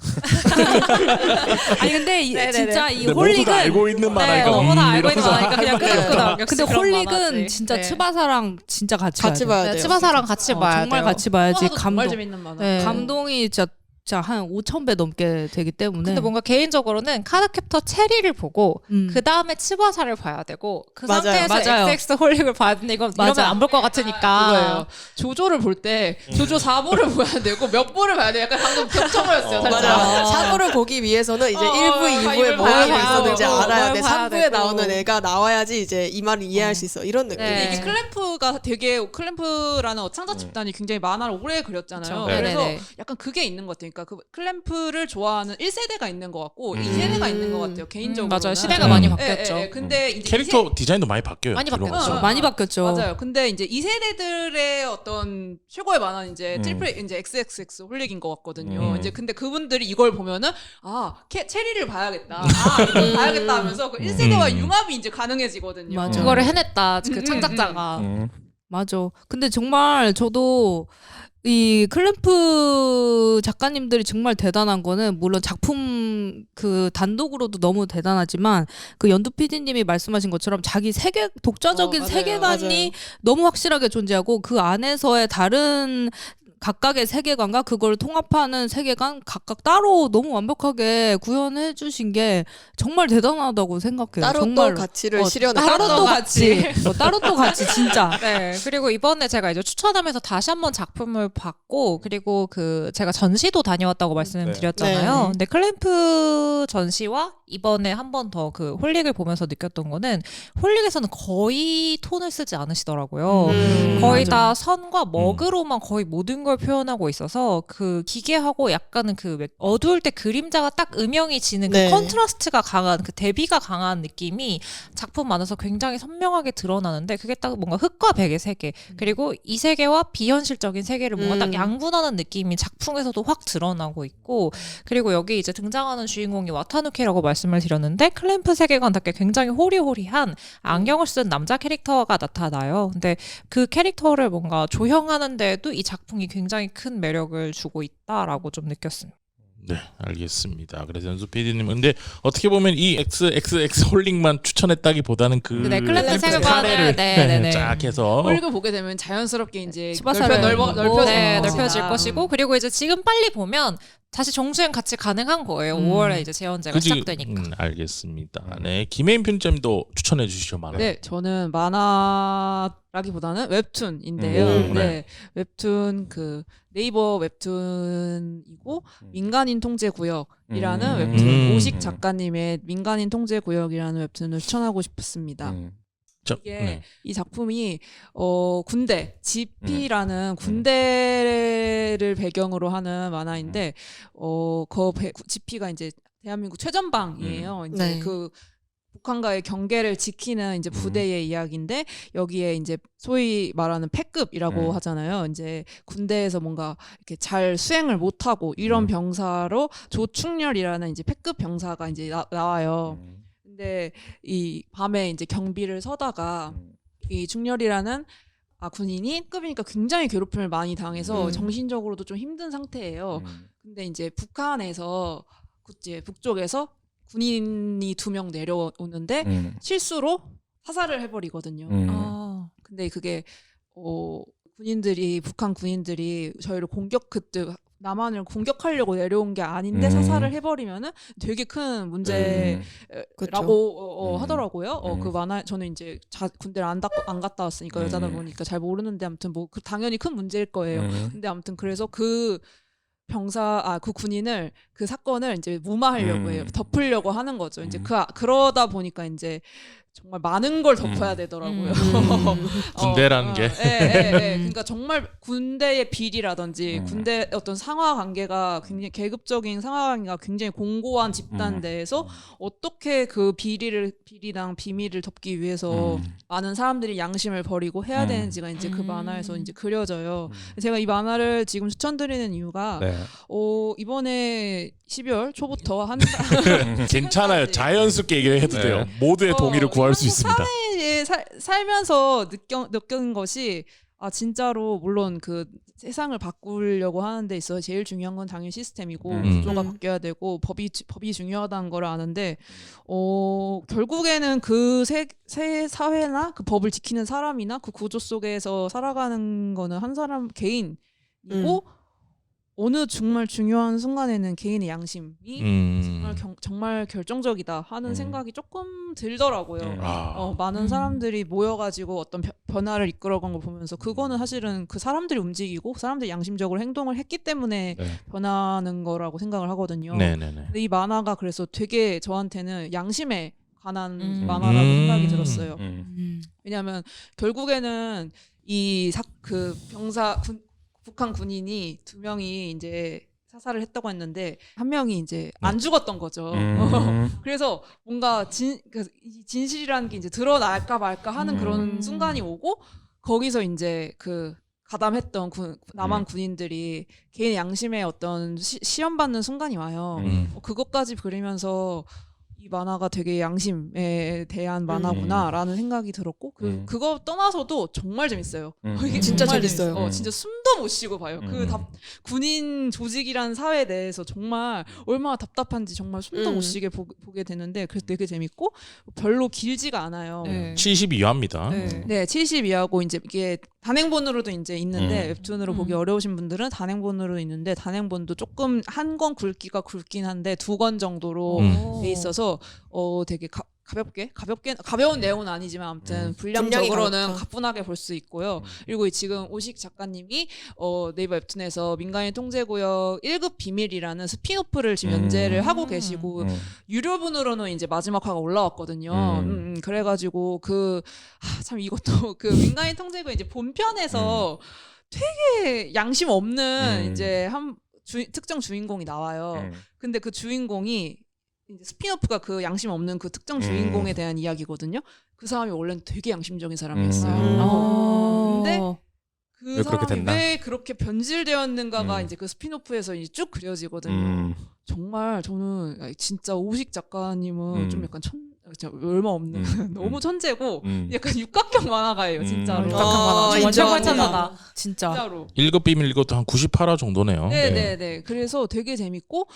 아니 근데 네네네. 진짜 이 근데 모두 다 홀릭은 알고 있는 만화니까 너무나 알고 있는 이러면서 만화니까 그냥 끄덕끄덕. 근데 홀릭은 진짜 츠바사랑 진짜 같이 봐야 돼요. 돼요. 츠바사랑 같이 봐야 정말 돼요. 같이 봐야지. 정말 감동 재밌는 만화. 네. 감동이 진짜 한 5,000배 넘게 되기 때문에. 근데 뭔가 개인적으로는 카드캡터 체리를 보고 그 다음에 츠바사를 봐야 되고 그 맞아요. 상태에서 맞아요. XX 홀릭을 봐야 되는데 이러면 맞아. 안 볼 것 같으니까. 그거예요. 조조를 볼 때 조조 4부를 봐야 되고 몇 부를 봐야 돼. 약간 방금 겹쳐버렸어요. 살짝. 맞아. 사부를 보기 위해서는 이제 1부, 2부에 뭐가 봐야 있었는지 되고, 알아야 돼. 뭘 봐야 3부에 되고. 나오는 애가 나와야지 이제 이 말을 이해할 수 있어. 이런 느낌. 네. 이게 클램프가 되게 클램프라는 창작 집단이 굉장히 만화를 오래 그렸잖아요. 그쵸. 그래서 네네네. 약간 그게 있는 것 같아요. 그러니까 그 클램프를 좋아하는 1세대가 있는 것 같고 2세대가 있는 것 같아요. 개인적으로. 맞아요. 시대가 많이 바뀌었죠. 근데 이제 캐릭터 디자인도 많이 바뀌어요. 많이 들어오면서. 바뀌었죠. 많이 바뀌었죠. 맞아요. 근데 이제 2세대들의 어떤 최고의 만화는 이제 트리플 이제 XXX 홀릭인 것 같거든요. 이제 근데 그분들이 이걸 보면은 체리를 봐야겠다. 이걸 봐야겠다 하면서 그 1세대와 융합이 이제 가능해지거든요. 맞아. 그거를 해냈다. 그 창작자가. 맞아. 근데 정말 저도 이 클램프 작가님들이 정말 대단한 거는 물론 작품 그 단독으로도 너무 대단하지만 그 연두 PD님이 말씀하신 것처럼 자기 독자적인 맞아요. 세계관이 맞아요. 너무 확실하게 존재하고 그 안에서의 다른 각각의 세계관과 그걸 통합하는 세계관 각각 따로 너무 완벽하게 구현해 주신 게 정말 대단하다고 생각해요. 따로 정말로. 또 가치를 실현해. 따로 또 같이 따로 또 같이 진짜 네. 그리고 이번에 제가 이제 추천하면서 다시 한번 작품을 봤고, 그리고 그 제가 전시도 다녀왔다고 말씀드렸잖아요. 네. 근데 클램프 전시와 이번에 한 번 더 그 홀릭을 보면서 느꼈던 거는 홀릭에서는 거의 톤을 쓰지 않으시더라고요. 거의 다 선과 먹으로만 거의 모든 걸 표현하고 있어서 그 기계하고 약간은 그 어두울 때 그림자가 딱 음영이 지는 그 네. 컨트라스트가 강한 그 대비가 강한 느낌이 작품 안에서 굉장히 선명하게 드러나는데 그게 딱 뭔가 흑과 백의 세계 그리고 이 세계와 비현실적인 세계를 뭔가 딱 양분하는 느낌이 작품에서도 확 드러나고 있고 그리고 여기 이제 등장하는 주인공이 와타누케라고 말씀을 드렸는데 클램프 세계관답게 굉장히 호리호리한 안경을 쓴 남자 캐릭터가 나타나요. 근데 그 캐릭터를 뭔가 조형하는 데에도 이 작품이 굉장히 큰 매력을 주고 있다라고 좀 느꼈습니다. 네, 알겠습니다. 그래서 연수 PD님, 근데 어떻게 보면 이 XXX 홀릭만 추천했다기보다는 그 네, 클램프 세계관을 사례를 네네네. 쫙 해서 홀릭을 보게 되면 자연스럽게 이제 치바사를 넓혀질 네, 것이다. 넓혀질 것이고 그리고 이제 지금 빨리 보면 다시 정주행 같이 가능한 거예요. 5월에 이제 재연제가 그지? 시작되니까. 알겠습니다. 네, 김혜인 편집장님도 추천해 주시죠, 만화. 네, 저는 만화라기보다는 웹툰인데요. 네. 네, 웹툰 그 네이버 웹툰이고 민간인 통제 구역이라는 웹툰 오식 작가님의 민간인 통제 구역이라는 웹툰을 추천하고 싶습니다. 이게 이 작품이 군대 GP라는 군대를 배경으로 하는 만화인데 GP가 이제 대한민국 최전방이에요. 이제 네. 그 북한과의 경계를 지키는 이제 부대의 이야기인데 여기에 이제 소위 말하는 패급이라고 하잖아요. 이제 군대에서 뭔가 이렇게 잘 수행을 못하고 이런 병사로 조충렬이라는 이제 패급 병사가 이제 나와요. 근데 이 밤에 이제 경비를 서다가 이 충렬이라는 군인이 급이니까 굉장히 괴롭힘을 많이 당해서 정신적으로도 좀 힘든 상태예요. 근데 이제 북한에서 이제 북쪽에서 군인이 2명 내려오는데 실수로 사살을 해버리거든요. 근데 그게 북한 군인들이 저희를 그때 남한을 공격하려고 내려온 게 아닌데 사살을 해버리면은 되게 큰 문제라고 하더라고요. 그 만화 저는 이제 군대를 안 갔다 왔으니까 여자다 보니까 잘 모르는데 아무튼 뭐 당연히 큰 문제일 거예요. 근데 아무튼 그래서 그 군인을 그 사건을 이제 무마하려고 해요. 덮으려고 하는 거죠. 이제 그러다 보니까 이제 정말 많은 걸 덮어야 되더라고요. 군대라는 게. 그러니까 정말 군대의 비리라든지 군대 어떤 상하 관계가 굉장히 계급적인 상하 관계가 굉장히 공고한 집단 내에서 어떻게 그 비리랑 비밀을 덮기 위해서 많은 사람들이 양심을 버리고 해야 되는지가 이제 그 만화에서 이제 그려져요. 제가 이 만화를 지금 추천드리는 이유가 이번에 12월 초부터 한 달 괜찮아요. 자연스럽게 얘기해도 돼요. 모두의 동의를 구할 수 있습니다. 사회에 살면서 느낀 것이 진짜로 물론 그 세상을 바꾸려고 하는 데 있어서 제일 중요한 건 당연히 시스템이고 구조가 바뀌어야 되고 법이 중요하다는 걸 아는데 결국에는 그 새 사회나 그 법을 지키는 사람이나 그 구조 속에서 살아가는 거는 한 사람 개인이고 어느 정말 중요한 순간에는 개인의 양심이 정말 결정적이다 하는 생각이 조금 들더라고요. 많은 사람들이 모여가지고 어떤 변화를 이끌어간 걸 보면서 그거는 사실은 그 사람들이 움직이고 사람들이 양심적으로 행동을 했기 때문에 변하는 거라고 생각을 하거든요. 근데 이 만화가 그래서 되게 저한테는 양심에 관한 만화라고 생각이 들었어요. 왜냐하면 결국에는 북한 군인이 2명이 이제 사살을 했다고 했는데 한 명이 이제 안 죽었던 거죠. 그래서 뭔가 진실이라는 게 이제 드러날까 말까 하는 그런 순간이 오고 거기서 이제 그 가담했던 남한 군인들이 개인 양심의 어떤 시험 받는 순간이 와요. 그것까지 그리면서 이 만화가 되게 양심에 대한 만화구나라는 생각이 들었고 그거 떠나서도 정말 재밌어요. 이게 진짜 정말 재밌어요. 진짜 숨도 못 쉬고 봐요. 군인 조직이라는 사회에 대해서 정말 얼마나 답답한지 정말 숨도 못 쉬게 보게 되는데 그래서 되게 재밌고 별로 길지가 않아요. 72화입니다. 네, 72하고 이제 이게 단행본으로도 이제 있는데 웹툰으로 보기 어려우신 분들은 단행본으로 있는데 단행본도 조금 한 권 굵기가 굵긴 한데 2권 정도로 돼 있어서 되게 가벼운 내용은 아니지만 아무튼 분량적으로는 가뿐하게 볼 수 있고요. 그리고 지금 오식 작가님이 네이버 웹툰에서 민간인 통제구역 1급 비밀이라는 스피노프를 지금 연재를 하고 계시고 유료분으로는 이제 마지막 화가 올라왔거든요. 그래가지고 참 이것도 그 민간인 통제구역 이제 본편에서 되게 양심 없는 이제 특정 주인공이 나와요. 근데 그 주인공이 이제 스피노프가 그 양심 없는 그 특정 주인공에 대한 이야기거든요. 그 사람이 원래는 되게 양심적인 사람이었어요. 근데 그 사람이 왜 그렇게 변질되었는가가 이제 그 스피노프에서 이제 쭉 그려지거든요. 정말 저는 진짜 오식 작가님은 좀 약간 얼마 없는 너무 천재고 약간 육각형 만화가예요, 진짜로. 육각형 만화 정말 최고의 천재다. 진짜로. 1급 비밀 이것도 한 98화 정도네요. 네네네. 그래서 되게 재밌고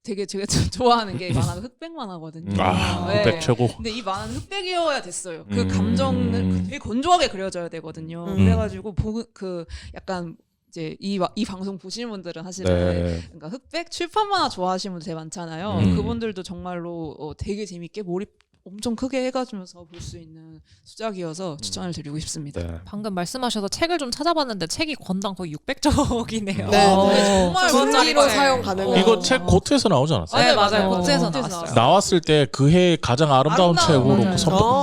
되게 제가 좋아하는 게 만화가 흑백 만화거든요. 흑백 최고. 근데 이 만화는 흑백이어야 됐어요. 그 감정을 되게 건조하게 그려져야 되거든요. 그래가지고 약간 이제 이 방송 보시는 분들은 사실은 그러니까 흑백 출판 만화 좋아하시는 분들 되게 많잖아요. 그분들도 정말로 되게 재밌게 몰입 엄청 크게 해가지면서 볼 수 있는 수작이어서 추천을 드리고 싶습니다. 방금 말씀하셔서 책을 좀 찾아봤는데 책이 권당 거의 600쪽이네요. 정말 전자기로 사용 가능해요. 이거 책 고트에서 나오지 않았어요? 네, 맞아요. 고트에서 나왔어요. 나왔을 때 그 해 가장 아름다운 책으로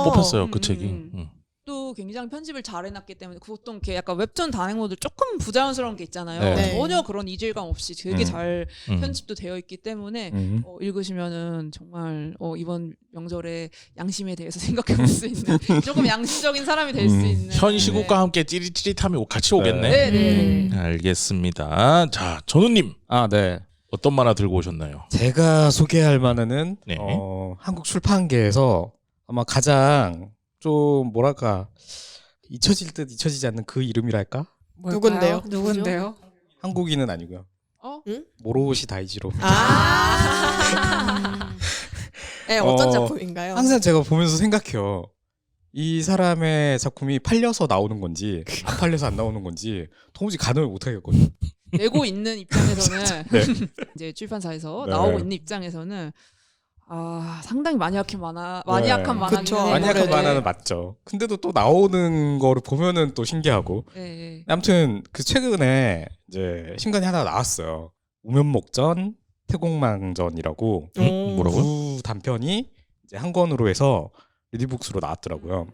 뽑혔어요. 그 책이. 또 굉장히 편집을 잘 해놨기 때문에 보통 이렇게 약간 웹툰 단행본들 조금 부자연스러운 게 있잖아요. 전혀 그런 이질감 없이 되게 잘 편집도 되어 있기 때문에 읽으시면은 정말 이번 명절에 양심에 대해서 생각해볼 수 있는 조금 양심적인 사람이 될 수 있는 현 시국과 함께 찌릿찌릿함이 같이 오겠네. 네. 알겠습니다. 자, 전우님. 네. 어떤 만화 들고 오셨나요? 제가 소개할 만화는 한국 출판계에서 아마 가장 좀 뭐랄까 잊혀질 듯 잊혀지지 않는 그 이름이랄까? 누군데요? 한국인은 아니고요. 모로시 다이지로. 네, 어떤 작품인가요? 항상 제가 보면서 생각해요. 이 사람의 작품이 팔려서 나오는 건지 안 팔려서 안 나오는 건지 도무지 가늠을 못 하겠거든요. 내고 있는 입장에서는 이제 출판사에서 나오고 있는 입장에서는 상당히 마니악한 만화긴 해요. 마니악한 만화는 맞죠. 근데도 또 나오는 거를 보면은 또 신기하고. 아무튼 그 최근에 이제 신간이 하나 나왔어요. 우면목전, 태공망전이라고 뭐라고요? 두 단편이 이제 한 권으로 해서 리디북스로 나왔더라고요.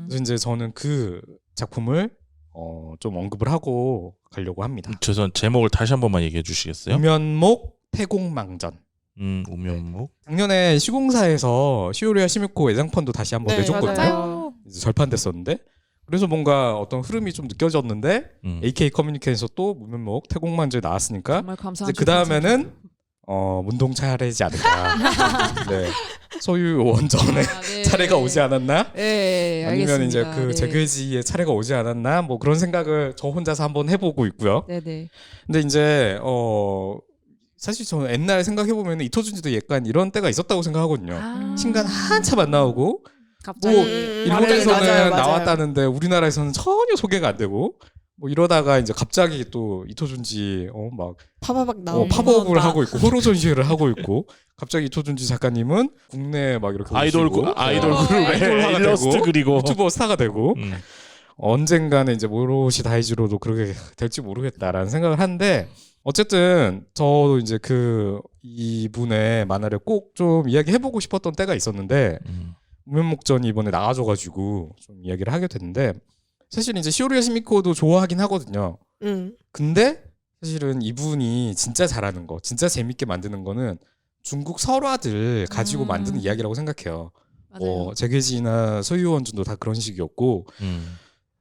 그래서 이제 저는 그 작품을 좀 언급을 하고 가려고 합니다. 죄송 제목을 다시 한 번만 얘기해 주시겠어요? 우면목, 태공망전. 우면목. 작년에 시공사에서 시오리아 시미코 애장판도 다시 한번 내줬거든요. 이제 절판됐었는데 그래서 뭔가 어떤 흐름이 좀 느껴졌는데 AK 커뮤니케이션에서 또 우면목, 태공망전이 나왔으니까 정말 감사한 그 다음에는 문동차 해야지 않을까. 네. 소유 원전에 네. 차례가 오지 않았나? 네, 아니면 이제 알겠습니다. 그 네. 재계지의 차례가 오지 않았나? 뭐 그런 생각을 저 혼자서 한번 해보고 있고요. 네네. 근데 이제 사실 저는 옛날 생각해 보면 이토준지도 약간 이런 때가 있었다고 생각하거든요. 신간 한참 안 나오고 갑자기 뭐 맞아요, 일본에서는 맞아요. 나왔다는데 우리나라에서는 전혀 소개가 안 되고 뭐 이러다가 이제 갑자기 또 이토준지 막 파바박 나오고 팝업을 하고 있고 호로 전시회를 하고 있고 갑자기 이토준지 작가님은 국내 막 이렇게 아이돌 오시고 아이돌 어, 그룹에 아이돌화가 일러스트 되고 그리고 유튜버 스타가 되고 음. 언젠가는 이제 모로시 다이지로도 그렇게 될지 모르겠다라는 생각을 하는데 어쨌든 저도 이제 이분의 만화를 꼭 좀 이야기해보고 싶었던 때가 있었는데 우면목전이 이번에 나와줘가지고 좀 이야기를 하게 됐는데 사실 이제 시오리아 시미코도 좋아하긴 하거든요. 근데 사실은 이분이 진짜 잘하는 거, 진짜 재밌게 만드는 거는 중국 설화들 가지고 만드는 이야기라고 생각해요. 맞아요. 재계지나 소유원전도 다 그런 식이었고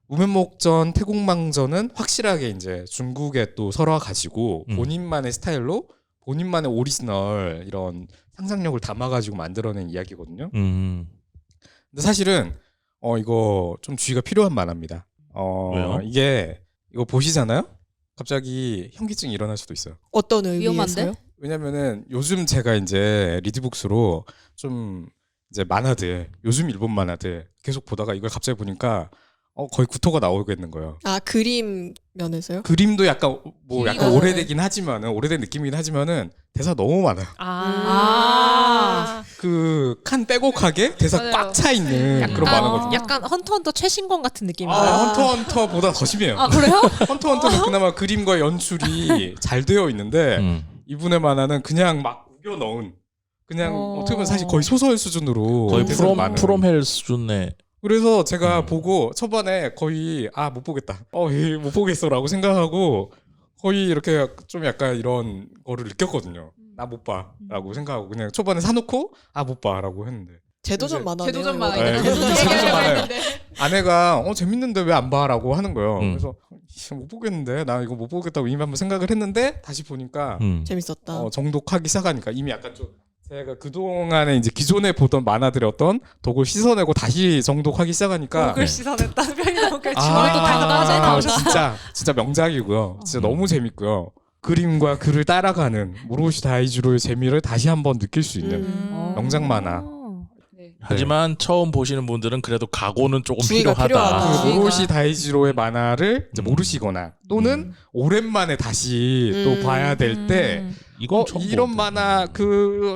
우면목전, 태국망전은 확실하게 이제 중국의 또 설화 가지고 본인만의 스타일로 본인만의 오리지널 이런 상상력을 담아가지고 만들어낸 이야기거든요. 근데 사실은 이거 좀 주의가 필요한 만화입니다. 왜요? 이거 보시잖아요? 갑자기 현기증이 일어날 수도 있어요. 어떤 위험한데? 의미에서요? 왜냐면은 요즘 제가 이제 리드북스로 좀 이제 만화들, 요즘 일본 만화들 계속 보다가 이걸 갑자기 보니까 거의 구토가 나오겠는 거예요. 아 그림 면에서요? 그림도 약간 뭐 약간 네. 오래되긴 하지만은 오래된 느낌이긴 하지만은 대사 너무 많아요. 그 칸 빼곡하게 대사 맞아요. 꽉 차 있는 그런 만화거든요. 약간 헌터헌터 최신권 같은 느낌이에요. 헌터헌터보다 더 심해요. 그래요? 헌터헌터는 그나마 그림과 연출이 잘 되어 있는데 이분의 만화는 그냥 막 우겨 넣은 그냥 어떻게 보면 사실 거의 소설 수준으로 거의 대사가 많은. 프롬 헬 수준의 그래서 제가 보고 초반에 거의 못 보겠다. 못 보겠어라고 생각하고 거의 이렇게 좀 약간 이런 거를 느꼈거든요. 나 못 봐라고 생각하고 그냥 초반에 사놓고 못 봐라고 했는데. 제도전 만화네요. 제도전 이거. 만화. 제도전 많아요. 아내가 재밌는데 왜 안 봐라고 하는 거예요. 그래서 못 보겠는데 나 이거 못 보겠다고 이미 한번 생각을 했는데 다시 보니까 재밌었다. 정독하기 시작하니까 이미 약간 좀 제가 그동안에 이제 기존에 보던 만화들의 어떤 덕을 씻어내고 다시 정독하기 시작하니까 목을 씻어냈다는 표현이 너무 그래. 진짜 명작이고요. 진짜 너무 재밌고요. 그림과 글을 따라가는 무로시 다이지로의 재미를 다시 한번 느낄 수 있는 명작 만화. 네. 하지만 처음 보시는 분들은 그래도 각오는 조금 주의가 필요하다. 그 무로시 다이지로의 만화를 이제 모르시거나 또는 오랜만에 다시 또 봐야 될 때 이건 처음 이런 보거든. 만화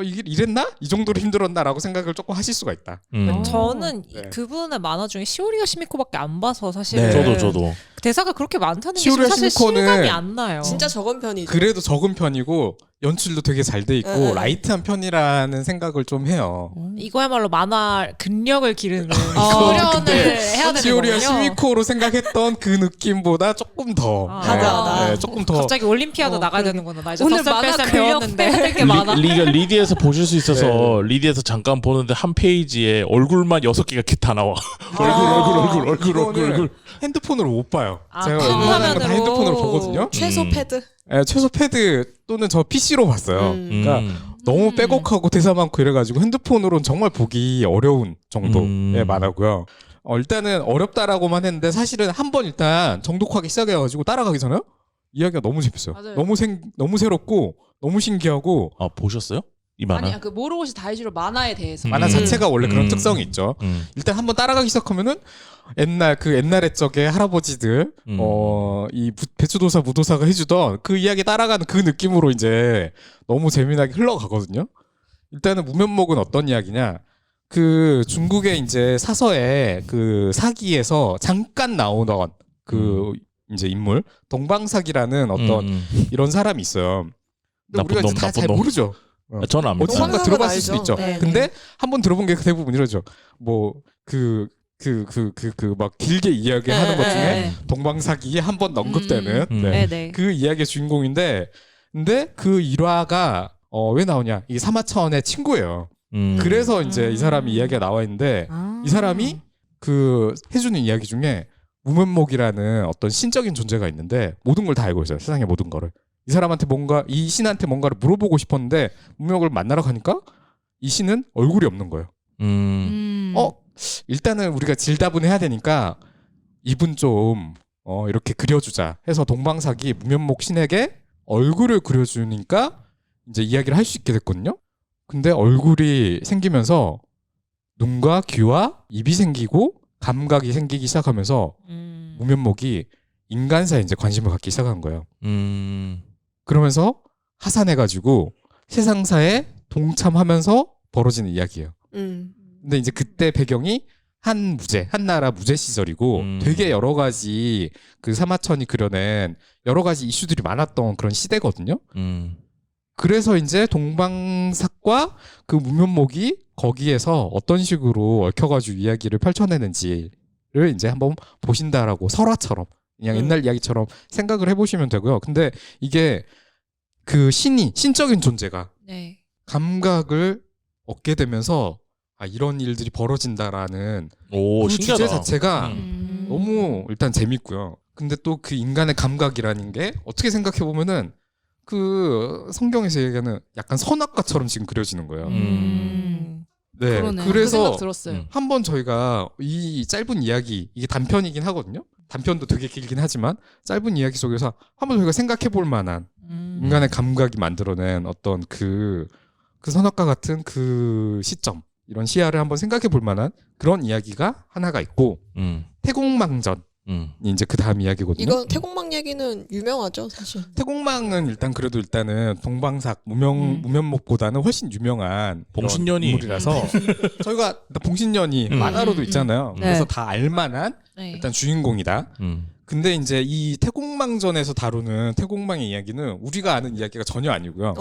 이랬나? 이 정도로 힘들었나라고 생각을 조금 하실 수가 있다. 저는 네. 그분의 만화 중에 시오리가 시미코밖에 안 봐서 사실 네. 저도 대사가 그렇게 많다는 게 시오리아 사실 시미코는 실감이 안 나요. 진짜 적은 편이죠. 그래도 적은 편이고 연출도 되게 잘 돼 있고 네. 라이트한 편이라는 생각을 좀 해요. 이거야말로 만화 근력을 기르는 근데 수련을 해야 되는 시오리아 거군요. 시미코로 생각했던 그 느낌보다 조금 더 하다. 조금 더 갑자기 올림피아드 나가야 되는구나. 나 이제 오늘 덧셈 만화 뺄셈 근력 배웠는데. 빼야 될게 많아. 리디에서 보실 수 있어서 리디에서 잠깐 보는데 한 페이지에 얼굴만 6개가 이렇게 다 나와. 얼굴. 핸드폰으로 못 봐요. 제가 큰 웬만한 건 다 화면으로. 핸드폰으로 보거든요. 최소 패드. 최소 패드 또는 저 PC로 봤어요. 그러니까 음. 너무 빼곡하고 대사 많고 이래가지고 핸드폰으로는 정말 보기 어려운 정도의 만화고요. 일단은 어렵다라고만 했는데 사실은 한번 일단 정독하기 시작해가지고 따라가기 전에 이야기가 너무 재밌어요. 맞아요. 너무 새롭고 너무 신기하고 보셨어요? 이 만화? 아니 그 모로시 다이지로 만화에 대해서. 만화 자체가 원래 그런 특성이 있죠. 음. 일단 한번 따라가기 시작하면은 옛날의 적에 할아버지들 이 배추도사 무도사가 해주던 그 이야기 따라가는 그 느낌으로 이제 너무 재미나게 흘러가거든요. 일단은 무면목은 어떤 이야기냐? 그 중국의 이제 사서에 그 사기에서 잠깐 나오던 그 이제 인물 동방사기라는 어떤 이런 사람이 있어요. 근데 나쁜 우리가 놈, 이제 다 나쁜 잘 놈. 모르죠. 저는 안 믿어요. 어디선가 동방사기는 들어봤을 수도 알죠. 있죠. 네, 근데 한번 들어본 게 대부분 이러죠. 뭐 막 길게 이야기하는 것 중에 동방사기에 한 번 언급되는 네네. 그 이야기의 주인공인데, 근데 그 일화가 왜 나오냐? 이게 사마천의 친구예요. 그래서 이제 이 사람이 이야기가 나와 있는데 이 사람이 그 해주는 이야기 중에 무면목이라는 어떤 신적인 존재가 있는데 모든 걸 다 알고 있어요. 세상의 모든 거를. 이 사람한테 이 신한테 뭔가를 물어보고 싶었는데 무면목을 만나러 가니까 이 신은 얼굴이 없는 거예요. 일단은 우리가 질답은 해야 되니까 이분 좀 이렇게 그려주자 해서 동방삭이 무면목 신에게 얼굴을 그려주니까 이제 이야기를 할 수 있게 됐거든요. 근데 얼굴이 생기면서 눈과 귀와 입이 생기고 감각이 생기기 시작하면서 무면목이 인간사에 이제 관심을 갖기 시작한 거예요. 그러면서 하산해가지고 세상사에 동참하면서 벌어지는 이야기예요. 근데 이제 그때 배경이 한나라 무제 시절이고 되게 여러 가지 그 사마천이 그려낸 여러 가지 이슈들이 많았던 그런 시대거든요. 그래서 이제 동방삭과 그 무면목이 거기에서 어떤 식으로 얽혀가지고 이야기를 펼쳐내는지를 이제 한번 보신다라고 설화처럼 그냥 옛날 이야기처럼 생각을 해보시면 되고요. 근데 이게 그 신적인 존재가 네. 감각을 얻게 되면서 이런 일들이 벌어진다라는 그 신기하다. 주제 자체가 너무 일단 재밌고요. 근데 또 그 인간의 감각이라는 게 어떻게 생각해 보면은 그 성경에서 얘기하는 약간 선악과처럼 지금 그려지는 거예요. 네, 그러네. 그 그래서 생각 들었어요. 한번 저희가 이 짧은 이야기 이게 단편이긴 하거든요. 단편도 되게 길긴 하지만 짧은 이야기 속에서 한번 저희가 생각해 볼 만한 인간의 감각이 만들어낸 어떤 그 선악과 같은 그 시점 이런 시야를 한번 생각해 볼 만한 그런 이야기가 하나가 있고 태공망전이 이제 그 다음 이야기거든요. 이건 태공망 얘기는 유명하죠, 사실. 태공망은 일단은 동방삭 무면목보다는 훨씬 유명한 봉신년이. 인물이라서 저희가 일단 봉신년이 만화로도 있잖아요. 네. 그래서 다 알만한 네. 일단 주인공이다. 근데 이제 이 태공망전에서 다루는 태공망의 이야기는 우리가 아는 이야기가 전혀 아니고요.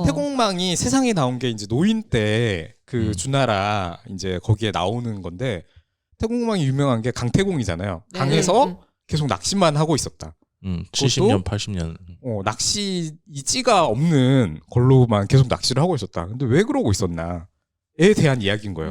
태공망이 세상에 나온 게 이제 노인 때 그 주나라 이제 거기에 나오는 건데 태공망이 유명한 게 강태공이잖아요. 네. 강에서 계속 낚시만 하고 있었다. 70년, 80년. 낚시 이 찌가 없는 걸로만 계속 낚시를 하고 있었다. 근데 왜 그러고 있었나에 대한 이야기인 거예요.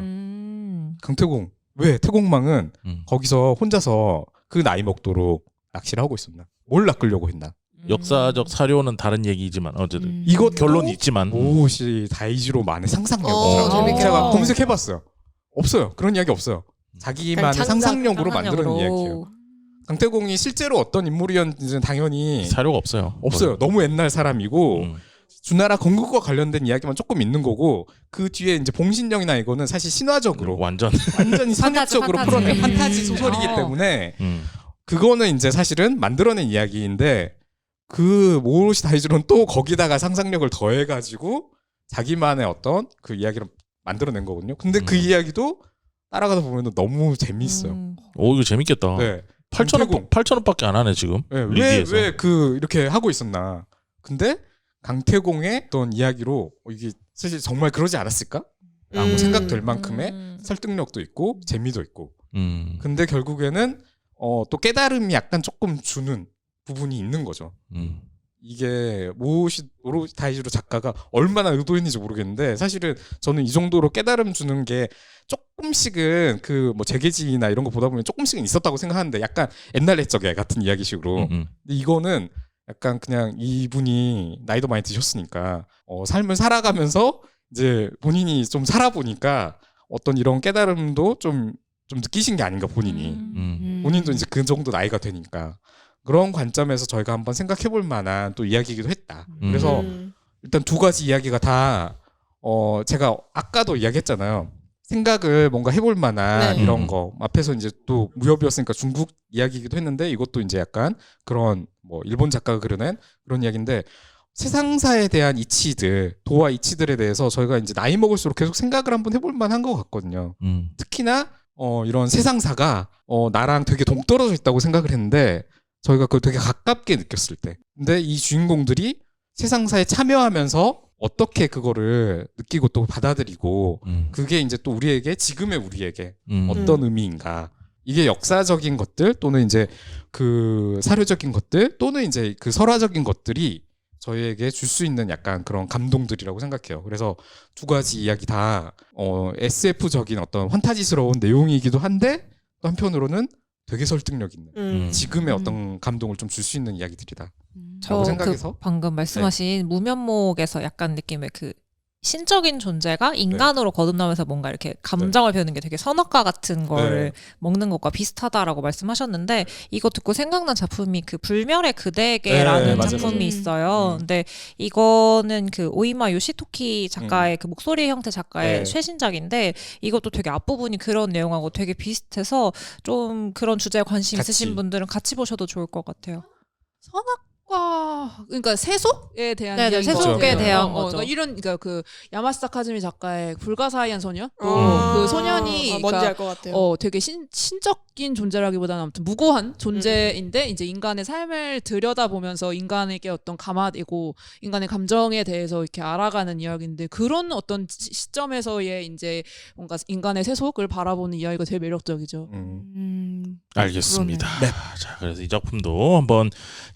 강태공 왜 태공망은 거기서 혼자서 그 나이 먹도록 낚시를 하고 있었나? 뭘 낚으려고 했나? 역사적 사료는 다른 얘기지만 어쨌든 이것 결론이 있지만 무엇이 다이지로만의 상상력이죠. 재밌겠다. 제가 검색해봤어요. 없어요. 그런 이야기 없어요. 자기만의 창작, 상상력으로 만드는 이야기예요. 강태공이 실제로 어떤 인물이었는지는 당연히 사료가 없어요. 없어요. 너무 옛날 사람이고 주나라 건국과 관련된 이야기만 조금 있는 거고 그 뒤에 이제 봉신령이나 이거는 사실 신화적으로 완전히 선역적으로 판타지. 풀어낸 판타지 소설이기 때문에 그거는 이제 사실은 만들어낸 이야기인데 그 모로시 다이지로는 또 거기다가 상상력을 더해가지고 자기만의 어떤 그 이야기를 만들어낸 거거든요. 근데 그 이야기도 따라가다 보면 너무 재미있어요. 오 이거 재밌겠다. 네. 8,000원밖에 안 하네 지금. 네, 리디에서. 왜 그 이렇게 하고 있었나? 근데 강태공의 어떤 이야기로 이게 사실 정말 그러지 않았을까? 라고 생각될 만큼의 설득력도 있고 재미도 있고. 근데 결국에는 또 깨달음이 약간 조금 주는 부분이 있는 거죠. 이게 모로시 다이지로 작가가 얼마나 의도했는지 모르겠는데 사실은 저는 이 정도로 깨달음 주는 게 조금씩은 그 뭐 재계지나 이런 거 보다 보면 조금씩은 있었다고 생각하는데 약간 옛날 옛적에 같은 이야기식으로. 근데 이거는 약간 그냥 이분이 나이도 많이 드셨으니까 삶을 살아가면서 이제 본인이 좀 살아보니까 어떤 이런 깨달음도 좀 느끼신 게 아닌가 본인이. 본인도 이제 그 정도 나이가 되니까. 그런 관점에서 저희가 한번 생각해볼 만한 또 이야기이기도 했다. 그래서 일단 두 가지 이야기가 다 제가 아까도 이야기했잖아요. 생각을 뭔가 해볼 만한 네. 이런 거 앞에서 이제 또 무협이었으니까 중국 이야기이기도 했는데 이것도 이제 약간 그런 뭐 일본 작가가 그려낸 그런 이야기인데 세상사에 대한 이치들 도와 이치들에 대해서 저희가 이제 나이 먹을수록 계속 생각을 한번 해볼 만한 것 같거든요. 특히나 이런 세상사가 나랑 되게 동떨어져 있다고 생각을 했는데 저희가 그걸 되게 가깝게 느꼈을 때. 근데 이 주인공들이 세상사에 참여하면서 어떻게 그거를 느끼고 또 받아들이고 그게 이제 또 우리에게 지금의 우리에게 어떤 의미인가. 이게 역사적인 것들 또는 이제 그 사료적인 것들 또는 이제 그 설화적인 것들이 저희에게 줄 수 있는 약간 그런 감동들이라고 생각해요. 그래서 두 가지 이야기 다 SF적인 어떤 환타지스러운 내용이기도 한데 또 한편으로는 되게 설득력 있는 지금의 어떤 감동을 좀 줄 수 있는 이야기들이다. 라고 저 생각해서 방금 말씀하신 무면목에서 약간 느낌의 그 신적인 존재가 인간으로 거듭나면서 뭔가 이렇게 감정을 배우는 게 되게 선악과 같은 거를 먹는 것과 비슷하다라고 말씀하셨는데 이거 듣고 생각난 작품이 그 불멸의 그대에게라는 맞아요, 작품이 맞아요. 있어요. 근데 이거는 그 오이마 요시토키 작가의 그 목소리 형태 작가의 최신작인데 이것도 되게 앞부분이 그런 내용하고 되게 비슷해서 좀 그런 주제에 관심 같이. 있으신 분들은 같이 보셔도 좋을 것 같아요. 그러니까 세속에 대한 네네, 이야기인 세속에 것 같아요. 대한 거죠. 그러니까 이런 그러니까 그 야마시타 카즈미 작가의 불가사의한 소년 아, 그 소년이 뭔지 그러니까 알 것 같아요. 되게 신적인 존재라기보다는 아무튼 무고한 존재인데 이제 인간의 삶을 들여다보면서 인간에게 어떤 감화되고 인간의 감정에 대해서 이렇게 알아가는 이야기인데 그런 어떤 시점에서의 이제 뭔가 인간의 세속을 바라보는 이야기가 되게 매력적이죠. 알겠습니다. 자, 그래서 이 작품도 한번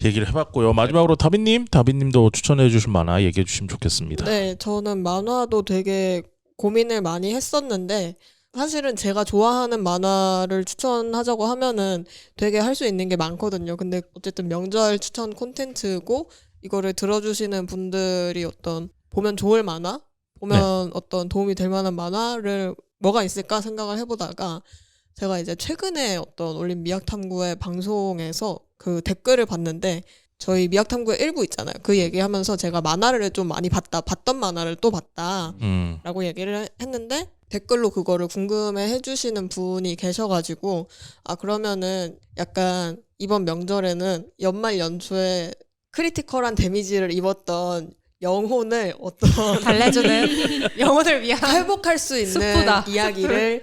얘기를 해봤고요. 마지막으로 다빈님도 추천해주신 만화 얘기해주시면 좋겠습니다. 네, 저는 만화도 되게 고민을 많이 했었는데 사실은 제가 좋아하는 만화를 추천하자고 하면은 되게 할 수 있는 게 많거든요. 근데 어쨌든 명절 추천 콘텐츠고 이거를 들어주시는 분들이 어떤 보면 좋을 만화, 보면 어떤 도움이 될 만한 만화를 뭐가 있을까 생각을 해보다가 제가 이제 최근에 어떤 올린 미학탐구의 방송에서 그 댓글을 봤는데 저희 미학탐구의 일부 있잖아요. 그 얘기하면서 제가 만화를 좀 많이 봤던 만화를 또 봤다 라고 얘기를 했는데 댓글로 그거를 궁금해 해주시는 분이 계셔가지고 그러면은 약간 이번 명절에는 연말 연초에 크리티컬한 데미지를 입었던 영혼을 어떤 달래주는 영혼을 위한 회복할 수 있는 스프다. 이야기를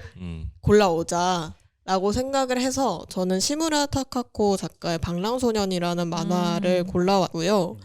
골라오자 라고 생각을 해서 저는 시무라 타카코 작가의 방랑소년이라는 만화를 골라왔고요.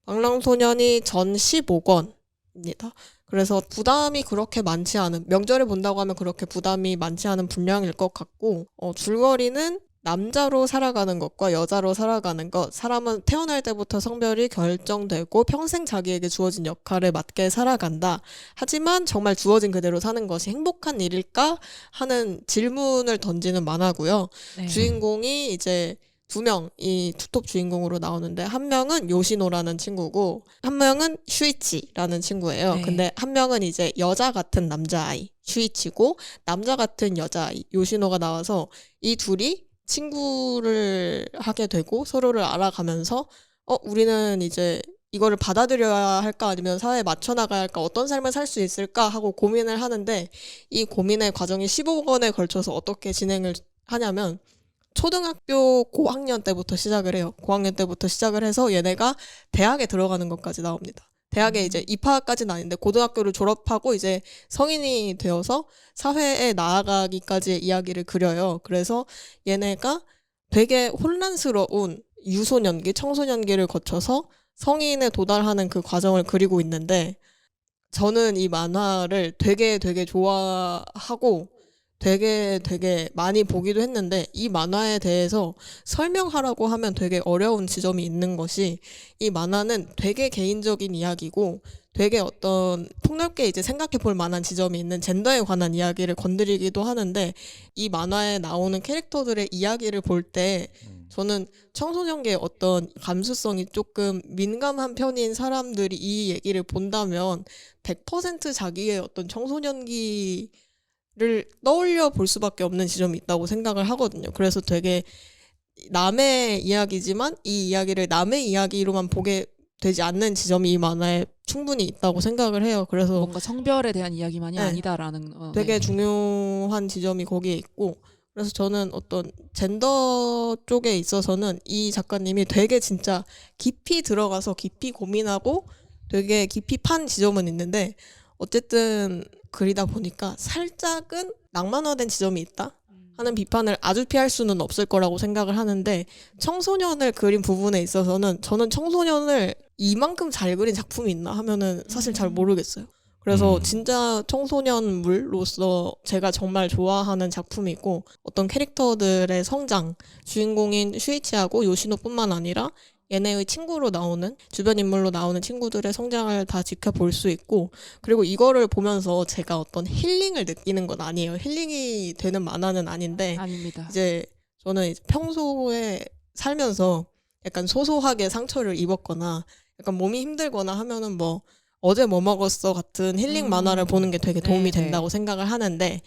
방랑소년이 전 15권입니다. 그래서 부담이 그렇게 많지 않은, 명절에 본다고 하면 그렇게 부담이 많지 않은 분량일 것 같고 줄거리는 남자로 살아가는 것과 여자로 살아가는 것, 사람은 태어날 때부터 성별이 결정되고 평생 자기에게 주어진 역할에 맞게 살아간다. 하지만 정말 주어진 그대로 사는 것이 행복한 일일까? 하는 질문을 던지는 만화고요. 네. 주인공이 이제 두 명, 이 투톱 주인공으로 나오는데 한 명은 요시노라는 친구고 한 명은 슈이치라는 친구예요. 네. 근데 한 명은 이제 여자 같은 남자아이 슈이치고 남자 같은 여자아이 요시노가 나와서 이 둘이 친구를 하게 되고 서로를 알아가면서 우리는 이제 이거를 받아들여야 할까 아니면 사회에 맞춰 나가야 할까 어떤 삶을 살 수 있을까 하고 고민을 하는데 이 고민의 과정이 15권에 걸쳐서 어떻게 진행을 하냐면 초등학교 고학년 때부터 시작을 해요. 고학년 때부터 시작을 해서 얘네가 대학에 들어가는 것까지 나옵니다. 대학에 이제 입학까지는 아닌데 고등학교를 졸업하고 이제 성인이 되어서 사회에 나아가기까지의 이야기를 그려요. 그래서 얘네가 되게 혼란스러운 유소년기, 청소년기를 거쳐서 성인에 도달하는 그 과정을 그리고 있는데 저는 이 만화를 되게 좋아하고 되게 많이 보기도 했는데 이 만화에 대해서 설명하라고 하면 되게 어려운 지점이 있는 것이 이 만화는 되게 개인적인 이야기고 되게 어떤 폭넓게 이제 생각해 볼 만한 지점이 있는 젠더에 관한 이야기를 건드리기도 하는데 이 만화에 나오는 캐릭터들의 이야기를 볼 때 저는 청소년기의 어떤 감수성이 조금 민감한 편인 사람들이 이 얘기를 본다면 100% 자기의 어떤 청소년기 를 떠올려 볼 수밖에 없는 지점이 있다고 생각을 하거든요. 그래서 되게 남의 이야기지만 이 이야기를 남의 이야기로만 보게 되지 않는 지점이 이 만화에 충분히 있다고 생각을 해요. 그래서 뭔가 성별에 대한 이야기만이 네. 아니다라는 되게 중요한 지점이 거기에 있고 그래서 저는 어떤 젠더 쪽에 있어서는 이 작가님이 되게 진짜 깊이 들어가서 깊이 고민하고 되게 깊이 판 지점은 있는데 어쨌든 그리다 보니까 살짝은 낭만화된 지점이 있다 하는 비판을 아주 피할 수는 없을 거라고 생각을 하는데 청소년을 그린 부분에 있어서는 저는 청소년을 이만큼 잘 그린 작품이 있나 하면은 사실 잘 모르겠어요. 그래서 진짜 청소년물로서 제가 정말 좋아하는 작품이고 어떤 캐릭터들의 성장, 주인공인 슈이치하고 요시노뿐만 아니라 얘네의 친구로 나오는 주변 인물로 나오는 친구들의 성장을 다 지켜볼 수 있고 그리고 이거를 보면서 제가 어떤 힐링을 느끼는 건 아니에요. 힐링이 되는 만화는 아닌데 아닙니다. 이제 저는 이제 평소에 살면서 약간 소소하게 상처를 입었거나 약간 몸이 힘들거나 하면은 뭐 어제 뭐 먹었어 같은 힐링 만화를 보는 게 되게 도움이 네, 된다고 생각을 하는데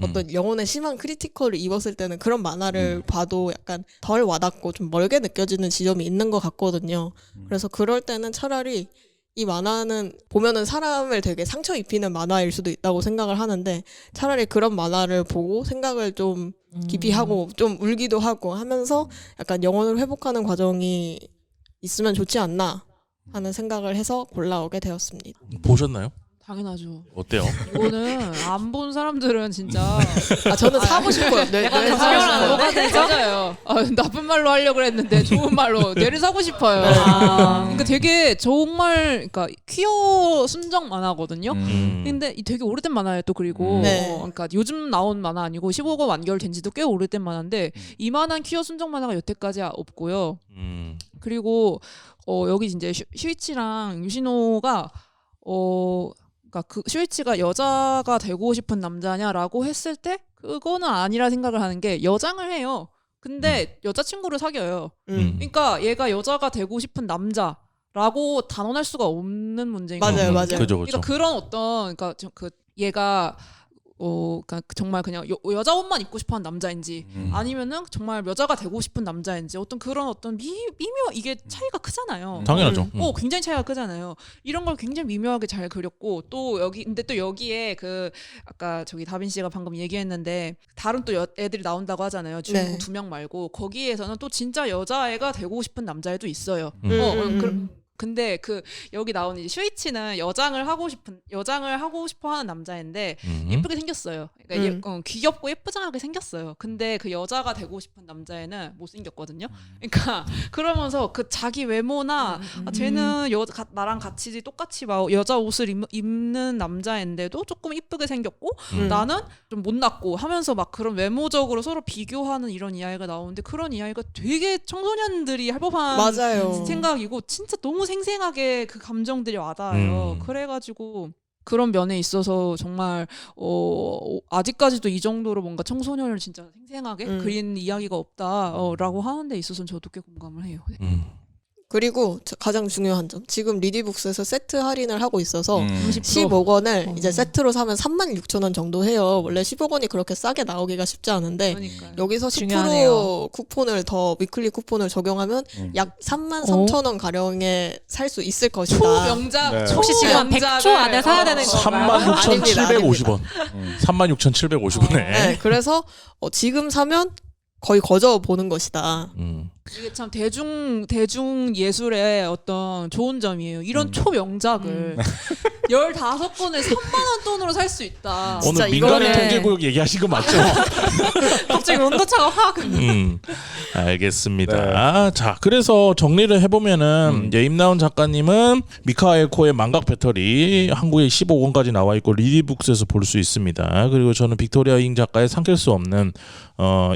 어떤 영혼에 심한 크리티컬을 입었을 때는 그런 만화를 봐도 약간 덜 와닿고 좀 멀게 느껴지는 지점이 있는 것 같거든요. 그래서 그럴 때는 차라리 이 만화는 보면은 사람을 되게 상처 입히는 만화일 수도 있다고 생각을 하는데 차라리 그런 만화를 보고 생각을 좀 깊이 하고 좀 울기도 하고 하면서 약간 영혼을 회복하는 과정이 있으면 좋지 않나 하는 생각을 해서 골라오게 되었습니다. 보셨나요? 당연하죠. 어때요? 이거는 안 본 사람들은 진짜 저는 사고 싶어요. 네, 약간 네, 가면 사고 안 싶어요. 되죠? 맞아요. 나쁜 말로 하려고 했는데 좋은 말로 뇌를 사고 싶어요. 그러니까 되게 정말 그러니까 퀴어 순정 만화거든요. 근데 이 되게 오래된 만화예요 또 그리고 네. 그러니까 요즘 나온 만화 아니고 15권 완결된 지도 꽤 오래된 만화인데 이만한 퀴어 순정 만화가 여태까지 없고요. 그리고 여기 이제 슈이치랑 유시노가 그러니까 그 슈이치가 여자가 되고 싶은 남자냐라고 했을 때 그거는 아니라 생각을 하는 게 여장을 해요. 근데 여자친구를 사귀어요. 그러니까 얘가 여자가 되고 싶은 남자라고 단언할 수가 없는 문제인 거예요. 맞아요, 맞아요. 그죠, 그죠. 그러니까 그런 어떤 그러니까 그 얘가 그러니까 정말 그냥 여자 옷만 입고 싶어하는 남자인지 아니면은 정말 여자가 되고 싶은 남자인지 어떤 그런 어떤 미묘 이게 차이가 크잖아요. 당연하죠. 굉장히 차이가 크잖아요. 이런 걸 굉장히 미묘하게 잘 그렸고 또 여기 근데 또 여기에 그 아까 저기 다빈 씨가 방금 얘기했는데 다른 또 애들이 나온다고 하잖아요. 주인공 네. 2명 말고 거기에서는 또 진짜 여자애가 되고 싶은 남자애도 있어요. 근데 그 여기 나오는 이제 슈이치는 여장을 하고 싶어하는 남자인데 예쁘게 생겼어요. 그러니까 귀엽고 예쁘장하게 생겼어요. 근데 그 여자가 되고 싶은 남자애는 못 생겼거든요. 그러니까 그러면서 그 자기 외모나 쟤는 나랑 같이 똑같이 막 여자 옷을 입는 남자인데도 조금 이쁘게 생겼고 나는 좀 못났고 하면서 막 그런 외모적으로 서로 비교하는 이런 이야기가 나오는데 그런 이야기가 되게 청소년들이 할 법한 맞아요. 생각이고 진짜 너무 생생하게 그 감정들이 와닿아요. 그래가지고 그런 면에 있어서 정말 아직까지도 이 정도로 뭔가 청소년을 진짜 생생하게 그린 이야기가 없다라고 하는 데 있어서는 저도 꽤 공감을 해요. 그리고 가장 중요한 점 지금 리디북스에서 세트 할인을 하고 있어서 30%. 15권을 이제 세트로 사면 36,000원 정도 해요. 원래 15권이 그렇게 싸게 나오기가 쉽지 않은데 그러니까요. 여기서 10% 중요하네요. 쿠폰을 더 위클리 쿠폰을 적용하면 약 33,000원 가량에 살 수 있을 것이다. 초명작 네. 혹시 지금 한 100초 안에 사야 되는 건가요? 36,750원. 36,750원에. 네, 그래서 지금 사면 거의 거저 보는 것이다. 이게 참 대중 예술의 어떤 좋은 점이에요. 이런 초명작을 15권을 3만 원 돈으로 살 수 있다. 진짜 오늘 민간인 이거는- 통제구역 얘기하신 거 맞죠? 갑자기 온도차가 확. 알겠습니다. 자, 그래서 정리를 해보면은 이제 임나온 작가님은 미카 에코의 망각 배터리 한국에 15권까지 나와 있고 리디북스에서 볼 수 있습니다. 그리고 저는 빅토리아 잉 작가의 삼킬 수 없는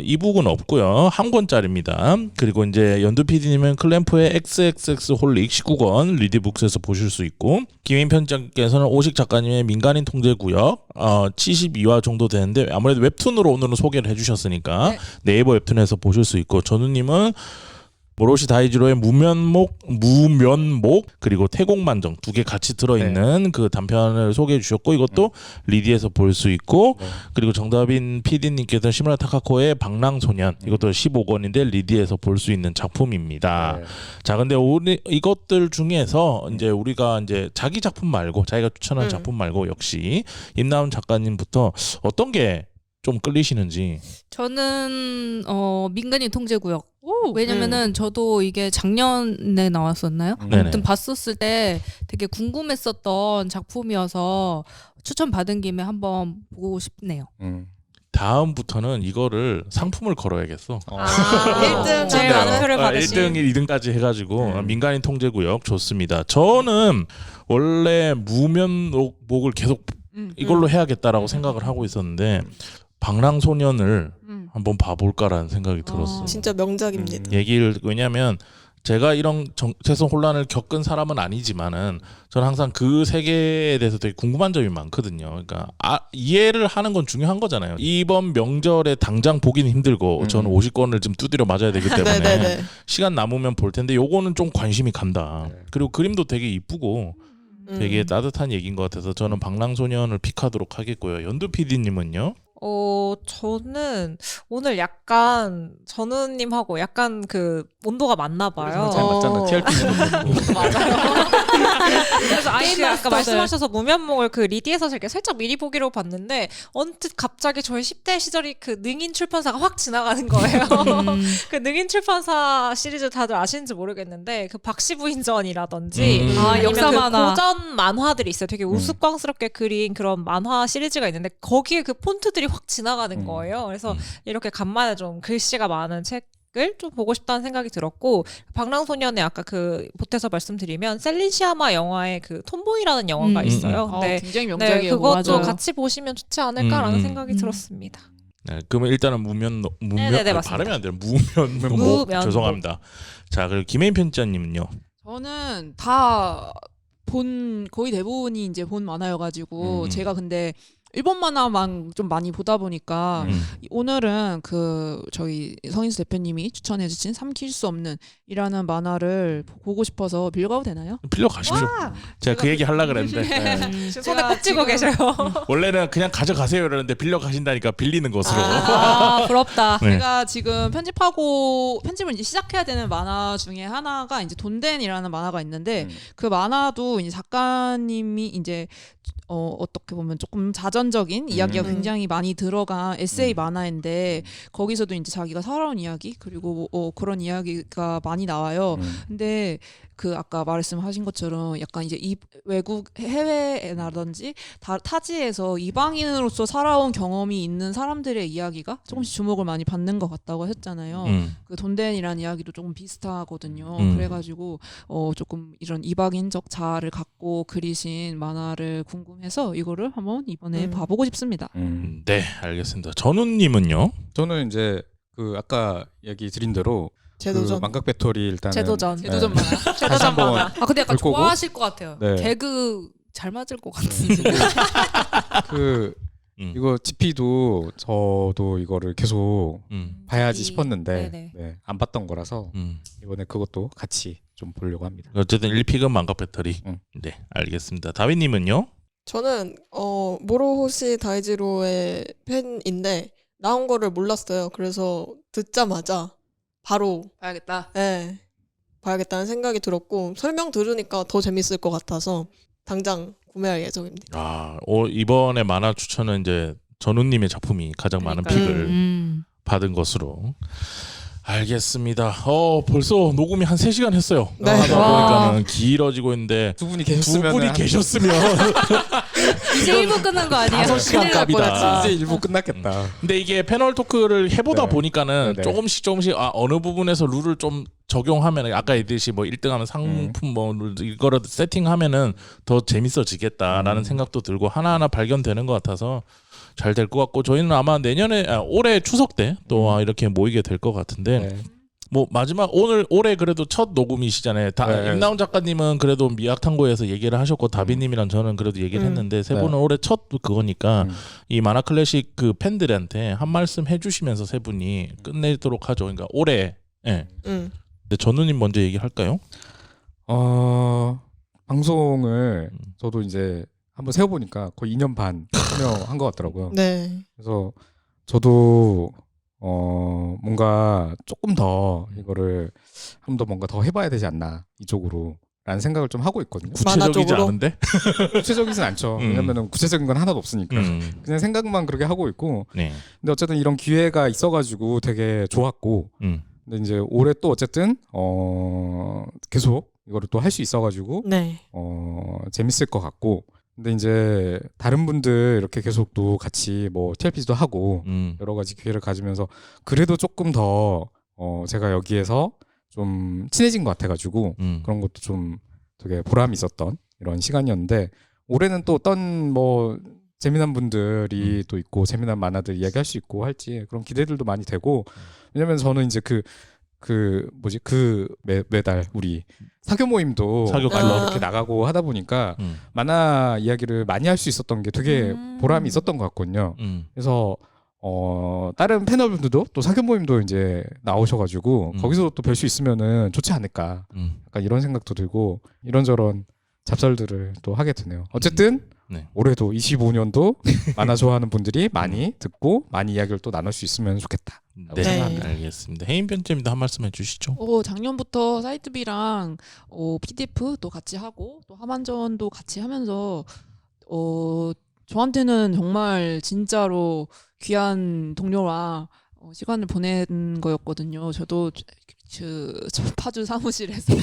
이북은 없고요. 한 권짜리입니다. 그리고 이제 연두 PD님은 클램프의 XXX 홀릭 19권 리디북스에서 보실 수 있고 김인 편집장께서는 오식 작가님의 민간인 통제구역 72화 정도 되는데 아무래도 웹툰으로 오늘은 소개를 해주셨으니까 네. 네이버 웹툰에서 보실 수 있고 전우님은 모로시 다이지로의 무면목 그리고 태공만정 두 개 같이 들어있는 그 단편을 소개해 주셨고 이것도 리디에서 볼 수 있고 그리고 정다빈 PD님께서 시무라 타카코의 방랑소년 이것도 15권인데 리디에서 볼 수 있는 작품입니다. 자, 근데 우리 이것들 중에서 이제 우리가 이제 자기 작품 말고 자기가 추천한 작품 말고 역시 임나온 작가님부터 어떤 게 좀 끌리시는지. 저는 민간인 통제구역. 왜냐면은 저도 이게 작년에 나왔었나요? 네네. 아무튼 봤었을 때 되게 궁금했었던 작품이어서 추천받은 김에 한번 보고 싶네요. 다음부터는 이거를 상품을 걸어야겠어. 1등 제일 많은 표를 받으신 1등, 2등까지 해가지고 민간인 통제구역 좋습니다. 저는 원래 무면목을 계속 이걸로 해야겠다라고 생각을 하고 있었는데 방랑소년을 한번 봐볼까라는 생각이 들었어요. 진짜 명작입니다. 얘기를 왜냐하면 제가 이런 정체성 혼란을 겪은 사람은 아니지만은 저는 항상 그 세계에 대해서 되게 궁금한 점이 많거든요. 그러니까 이해를 하는 건 중요한 거잖아요. 이번 명절에 당장 보기는 힘들고 저는 50권을 좀 두드려 맞아야 되기 때문에 네네네. 시간 남으면 볼 텐데 요거는 좀 관심이 간다. 그리고 그림도 되게 이쁘고 되게 따뜻한 얘기인 것 같아서 저는 방랑소년을 픽하도록 하겠고요. 연두 PD님은요? 저는 오늘 약간 전우님하고 약간 그 온도가 맞나 봐요. 잘 맞잖아. TRP도 맞아요. 그래서 아니 그 아까 마스터들. 말씀하셔서 무면목을 그 리디에서 이렇게 살짝 미리 보기로 봤는데 언뜻 갑자기 저의 10대 시절이 그 능인 출판사가 확 지나가는 거예요. 그 능인 출판사 시리즈 다들 아시는지 모르겠는데 그 박시부인전이라든지 아, 아니면 역사 그 만화. 고전 만화들이 있어요. 되게 우스꽝스럽게 그린 그런 만화 시리즈가 있는데 거기에 그 폰트들이 확 지나가는 거예요. 그래서 이렇게 간만에 좀 글씨가 많은 책을 좀 보고 싶다는 생각이 들었고 방랑소년의 아까 그 보태서 말씀드리면 셀린 시아마 영화의 그 톰보이라는 영화가 있어요. 근데 굉장히 네, 명작이에요. 그것도 맞아요. 같이 보시면 좋지 않을까라는 생각이 들었습니다. 네, 그러면 일단은 네네네, 맞습니다. 발음이 안 돼요. 무면목. 무면목. 죄송합니다. 자, 그리고 김혜인 편집자님은요? 저는 다 거의 대부분이 이제 본 만화여가지고 제가 근데 일본 만화만 좀 많이 보다 보니까 오늘은 그 저희 성인수 대표님이 추천해주신 삼킬 수 없는 이라는 만화를 보고 싶어서 빌려가도 되나요? 빌려 가십시오. 제가 그 얘기 하려고 그랬는데 네. 손에 꼭 쥐고 계셔요. 원래는 그냥 가져가세요 이러는데 빌려 가신다니까 빌리는 것으로. 아, 부럽다. 네. 제가 지금 편집을 이제 시작해야 되는 만화 중에 하나가 이제 돈덴이라는 만화가 있는데 그 만화도 이제 작가님이 이제 어떻게 보면 조금 자전적인 이야기가 굉장히 많이 들어간 에세이 만화인데 거기서도 이제 자기가 살아온 이야기 그리고 그런 이야기가 많이 나와요. 근데 그 아까 말씀하신 것처럼 약간 이제 외국 해외라든지 타지에서 이방인으로서 살아온 경험이 있는 사람들의 이야기가 조금씩 주목을 많이 받는 것 같다고 하셨잖아요. 그 돈덴이라는 이야기도 조금 비슷하거든요. 그래가지고 조금 이런 이방인적 자아를 갖고 그리신 만화를 궁금해서 이거를 한번 이번에 봐보고 싶습니다. 네, 알겠습니다. 전우님은요? 저는 이제 그 아까 얘기 드린 대로 제도전. 그 망각 배터리 일단은 제도전. 제도전 만화. 다시 한번 아 근데 약간 볼 거고. 좋아하실 것 같아요. 네. 개그 잘 맞을 것 같은데. 그 이거 GP도 저도 이거를 계속 봐야지 싶었는데 네네. 네, 안 봤던 거라서 이번에 그것도 같이 좀 보려고 합니다. 어쨌든 1픽은 망각 배터리. 네, 알겠습니다. 다비님은요? 저는 모로호시 다이지로의 팬인데 나온 거를 몰랐어요. 그래서 듣자마자 바로 봐야겠다. 봐야겠다는 생각이 들었고 설명 들으니까 더 재밌을 것 같아서 당장 구매할 예정입니다. 이번에 만화 추천은 이제 전우님의 작품이 가장 많은 픽을 받은 것으로 알겠습니다. 벌써 녹음이 한 3시간 했어요. 네. 하다 보니까는 길어지고 있는데 두 분이 두 계셨으면 분이 계셨으면 이제 1부 끝난 거 아니에요? 5시간 큰일 날 값이다. 뻔했지. 이제 일부 끝났겠다. 근데 이게 패널 토크를 해보다 네. 보니까는 네. 조금씩 어느 부분에서 룰을 좀 적용하면 아까 얘기했듯이 뭐 1등하면 상품 뭐 이거를 세팅하면은 더 재밌어지겠다라는 생각도 들고 하나하나 발견되는 것 같아서 잘 될 것 같고 저희는 아마 올해 추석 때 또 이렇게 모이게 될 것 같은데 네. 뭐 마지막 올해 그래도 첫 녹음이시잖아요. 네. 임나훈 작가님은 그래도 미학탐구에서 얘기를 하셨고 다비님이랑 저는 그래도 얘기를 했는데 세 분은 올해 첫 그거니까 이 만화 클래식 그 팬들한테 한 말씀 해주시면서 세 분이 끝내도록 하죠. 그러니까 올해 근데 전우님 먼저 얘기할까요? 방송을 저도 이제 한번 세워보니까 거의 2년 반 참여한 것 같더라고요. 네. 그래서 저도 뭔가 조금 더 이거를 좀 더 뭔가 더 해봐야 되지 않나 이쪽으로 라는 생각을 좀 하고 있거든요. 구체적이지 만화적으로? 않은데? 구체적이진 않죠. 왜냐면은 구체적인 건 하나도 없으니까 그냥 생각만 그렇게 하고 있고 네. 근데 어쨌든 이런 기회가 있어가지고 되게 좋았고 근데 이제 올해 또 어쨌든 계속 이거를 또 할 수 있어가지고 네. 재밌을 것 같고 근데 이제 다른 분들 이렇게 계속 또 같이 뭐 TLP도 하고 여러 가지 기회를 가지면서 그래도 조금 더 제가 여기에서 좀 친해진 것 같아가지고 그런 것도 좀 되게 보람이 있었던 이런 시간이었는데 올해는 또 어떤 뭐 재미난 분들이 또 있고 재미난 만화들 이야기할 수 있고 할지 그런 기대들도 많이 되고 왜냐면 저는 이제 매달 우리 사교 모임도 사교 많이 클럽. 이렇게 나가고 하다 보니까 만화 이야기를 많이 할 수 있었던 게 되게 보람이 있었던 것 같거든요. 그래서 다른 패널분들도 또 사교 모임도 이제 나오셔가지고 거기서 또 뵐 수 있으면은 좋지 않을까. 약간 이런 생각도 들고 이런저런 잡설들을 또 하게 되네요. 어쨌든 네. 올해도 25년도 만화 좋아하는 분들이 많이 듣고 많이 이야기를 또 나눌 수 있으면 좋겠다. 네, 생각합니다. 알겠습니다. 해임 편집님도 한 말씀 해주시죠. 작년부터 사이트비랑 PDF도 같이 하고 또 하반전도 같이 하면서 저한테는 정말 진짜로 귀한 동료와 시간을 보낸 거였거든요. 저도 저 파주 사무실에서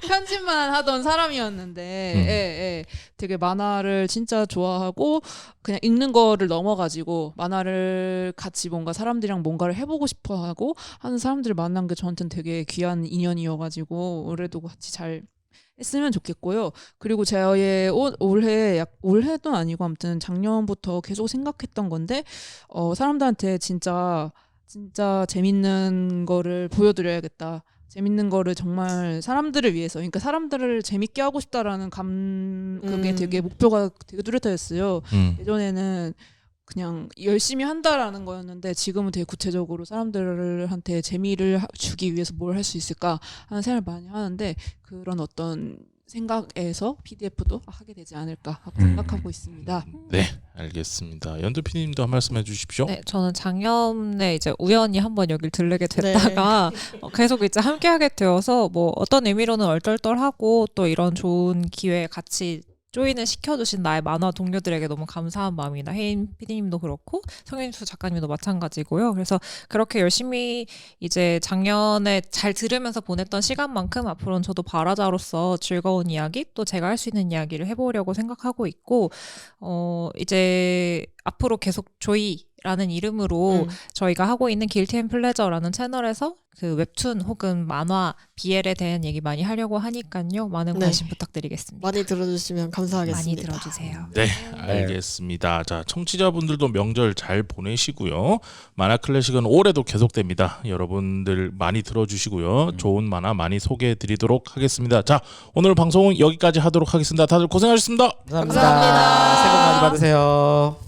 편집만 하던 사람이었는데 되게 만화를 진짜 좋아하고 그냥 읽는 거를 넘어가지고 만화를 같이 뭔가 사람들이랑 뭔가를 해보고 싶어하고 하는 사람들을 만난 게 저한테는 되게 귀한 인연이어가지고 올해도 같이 잘 했으면 좋겠고요. 그리고 저의 올해도 아니고 아무튼 작년부터 계속 생각했던 건데 사람들한테 진짜 재밌는 거를 보여드려야겠다. 재밌는 거를 정말 사람들을 위해서, 그러니까 사람들을 재밌게 하고 싶다라는 그게 되게 목표가 되게 뚜렷했어요. 예전에는 그냥 열심히 한다라는 거였는데 지금은 되게 구체적으로 사람들한테 재미를 주기 위해서 뭘 할 수 있을까 하는 생각을 많이 하는데 그런 어떤 생각에서 PDF도 하게 되지 않을까 하고 생각하고 있습니다. 네, 알겠습니다. 연두 PD님도 한 말씀 해주십시오. 네, 저는 작년에 이제 우연히 한번 여길 들르게 됐다가 계속 이제 함께하게 되어서 뭐 어떤 의미로는 얼떨떨하고 또 이런 좋은 기회에 같이 조인을 시켜주신 나의 만화 동료들에게 너무 감사한 마음이다. 혜인 PD님도 그렇고 성윤수 작가님도 마찬가지고요. 그래서 그렇게 열심히 이제 작년에 잘 들으면서 보냈던 시간만큼 앞으로는 저도 발화자로서 즐거운 이야기 또 제가 할 수 있는 이야기를 해보려고 생각하고 있고 이제 앞으로 계속 조이라는 이름으로 저희가 하고 있는 길티 앤 플레저라는 채널에서 그 웹툰 혹은 만화, BL에 대한 얘기 많이 하려고 하니까요. 많은 관심 부탁드리겠습니다. 많이 들어주시면 감사하겠습니다. 많이 들어주세요. 네, 알겠습니다. 자, 청취자분들도 명절 잘 보내시고요. 만화 클래식은 올해도 계속됩니다. 여러분들 많이 들어주시고요. 좋은 만화 많이 소개해드리도록 하겠습니다. 자, 오늘 방송은 여기까지 하도록 하겠습니다. 다들 고생하셨습니다. 감사합니다. 새해 복 많이 받으세요.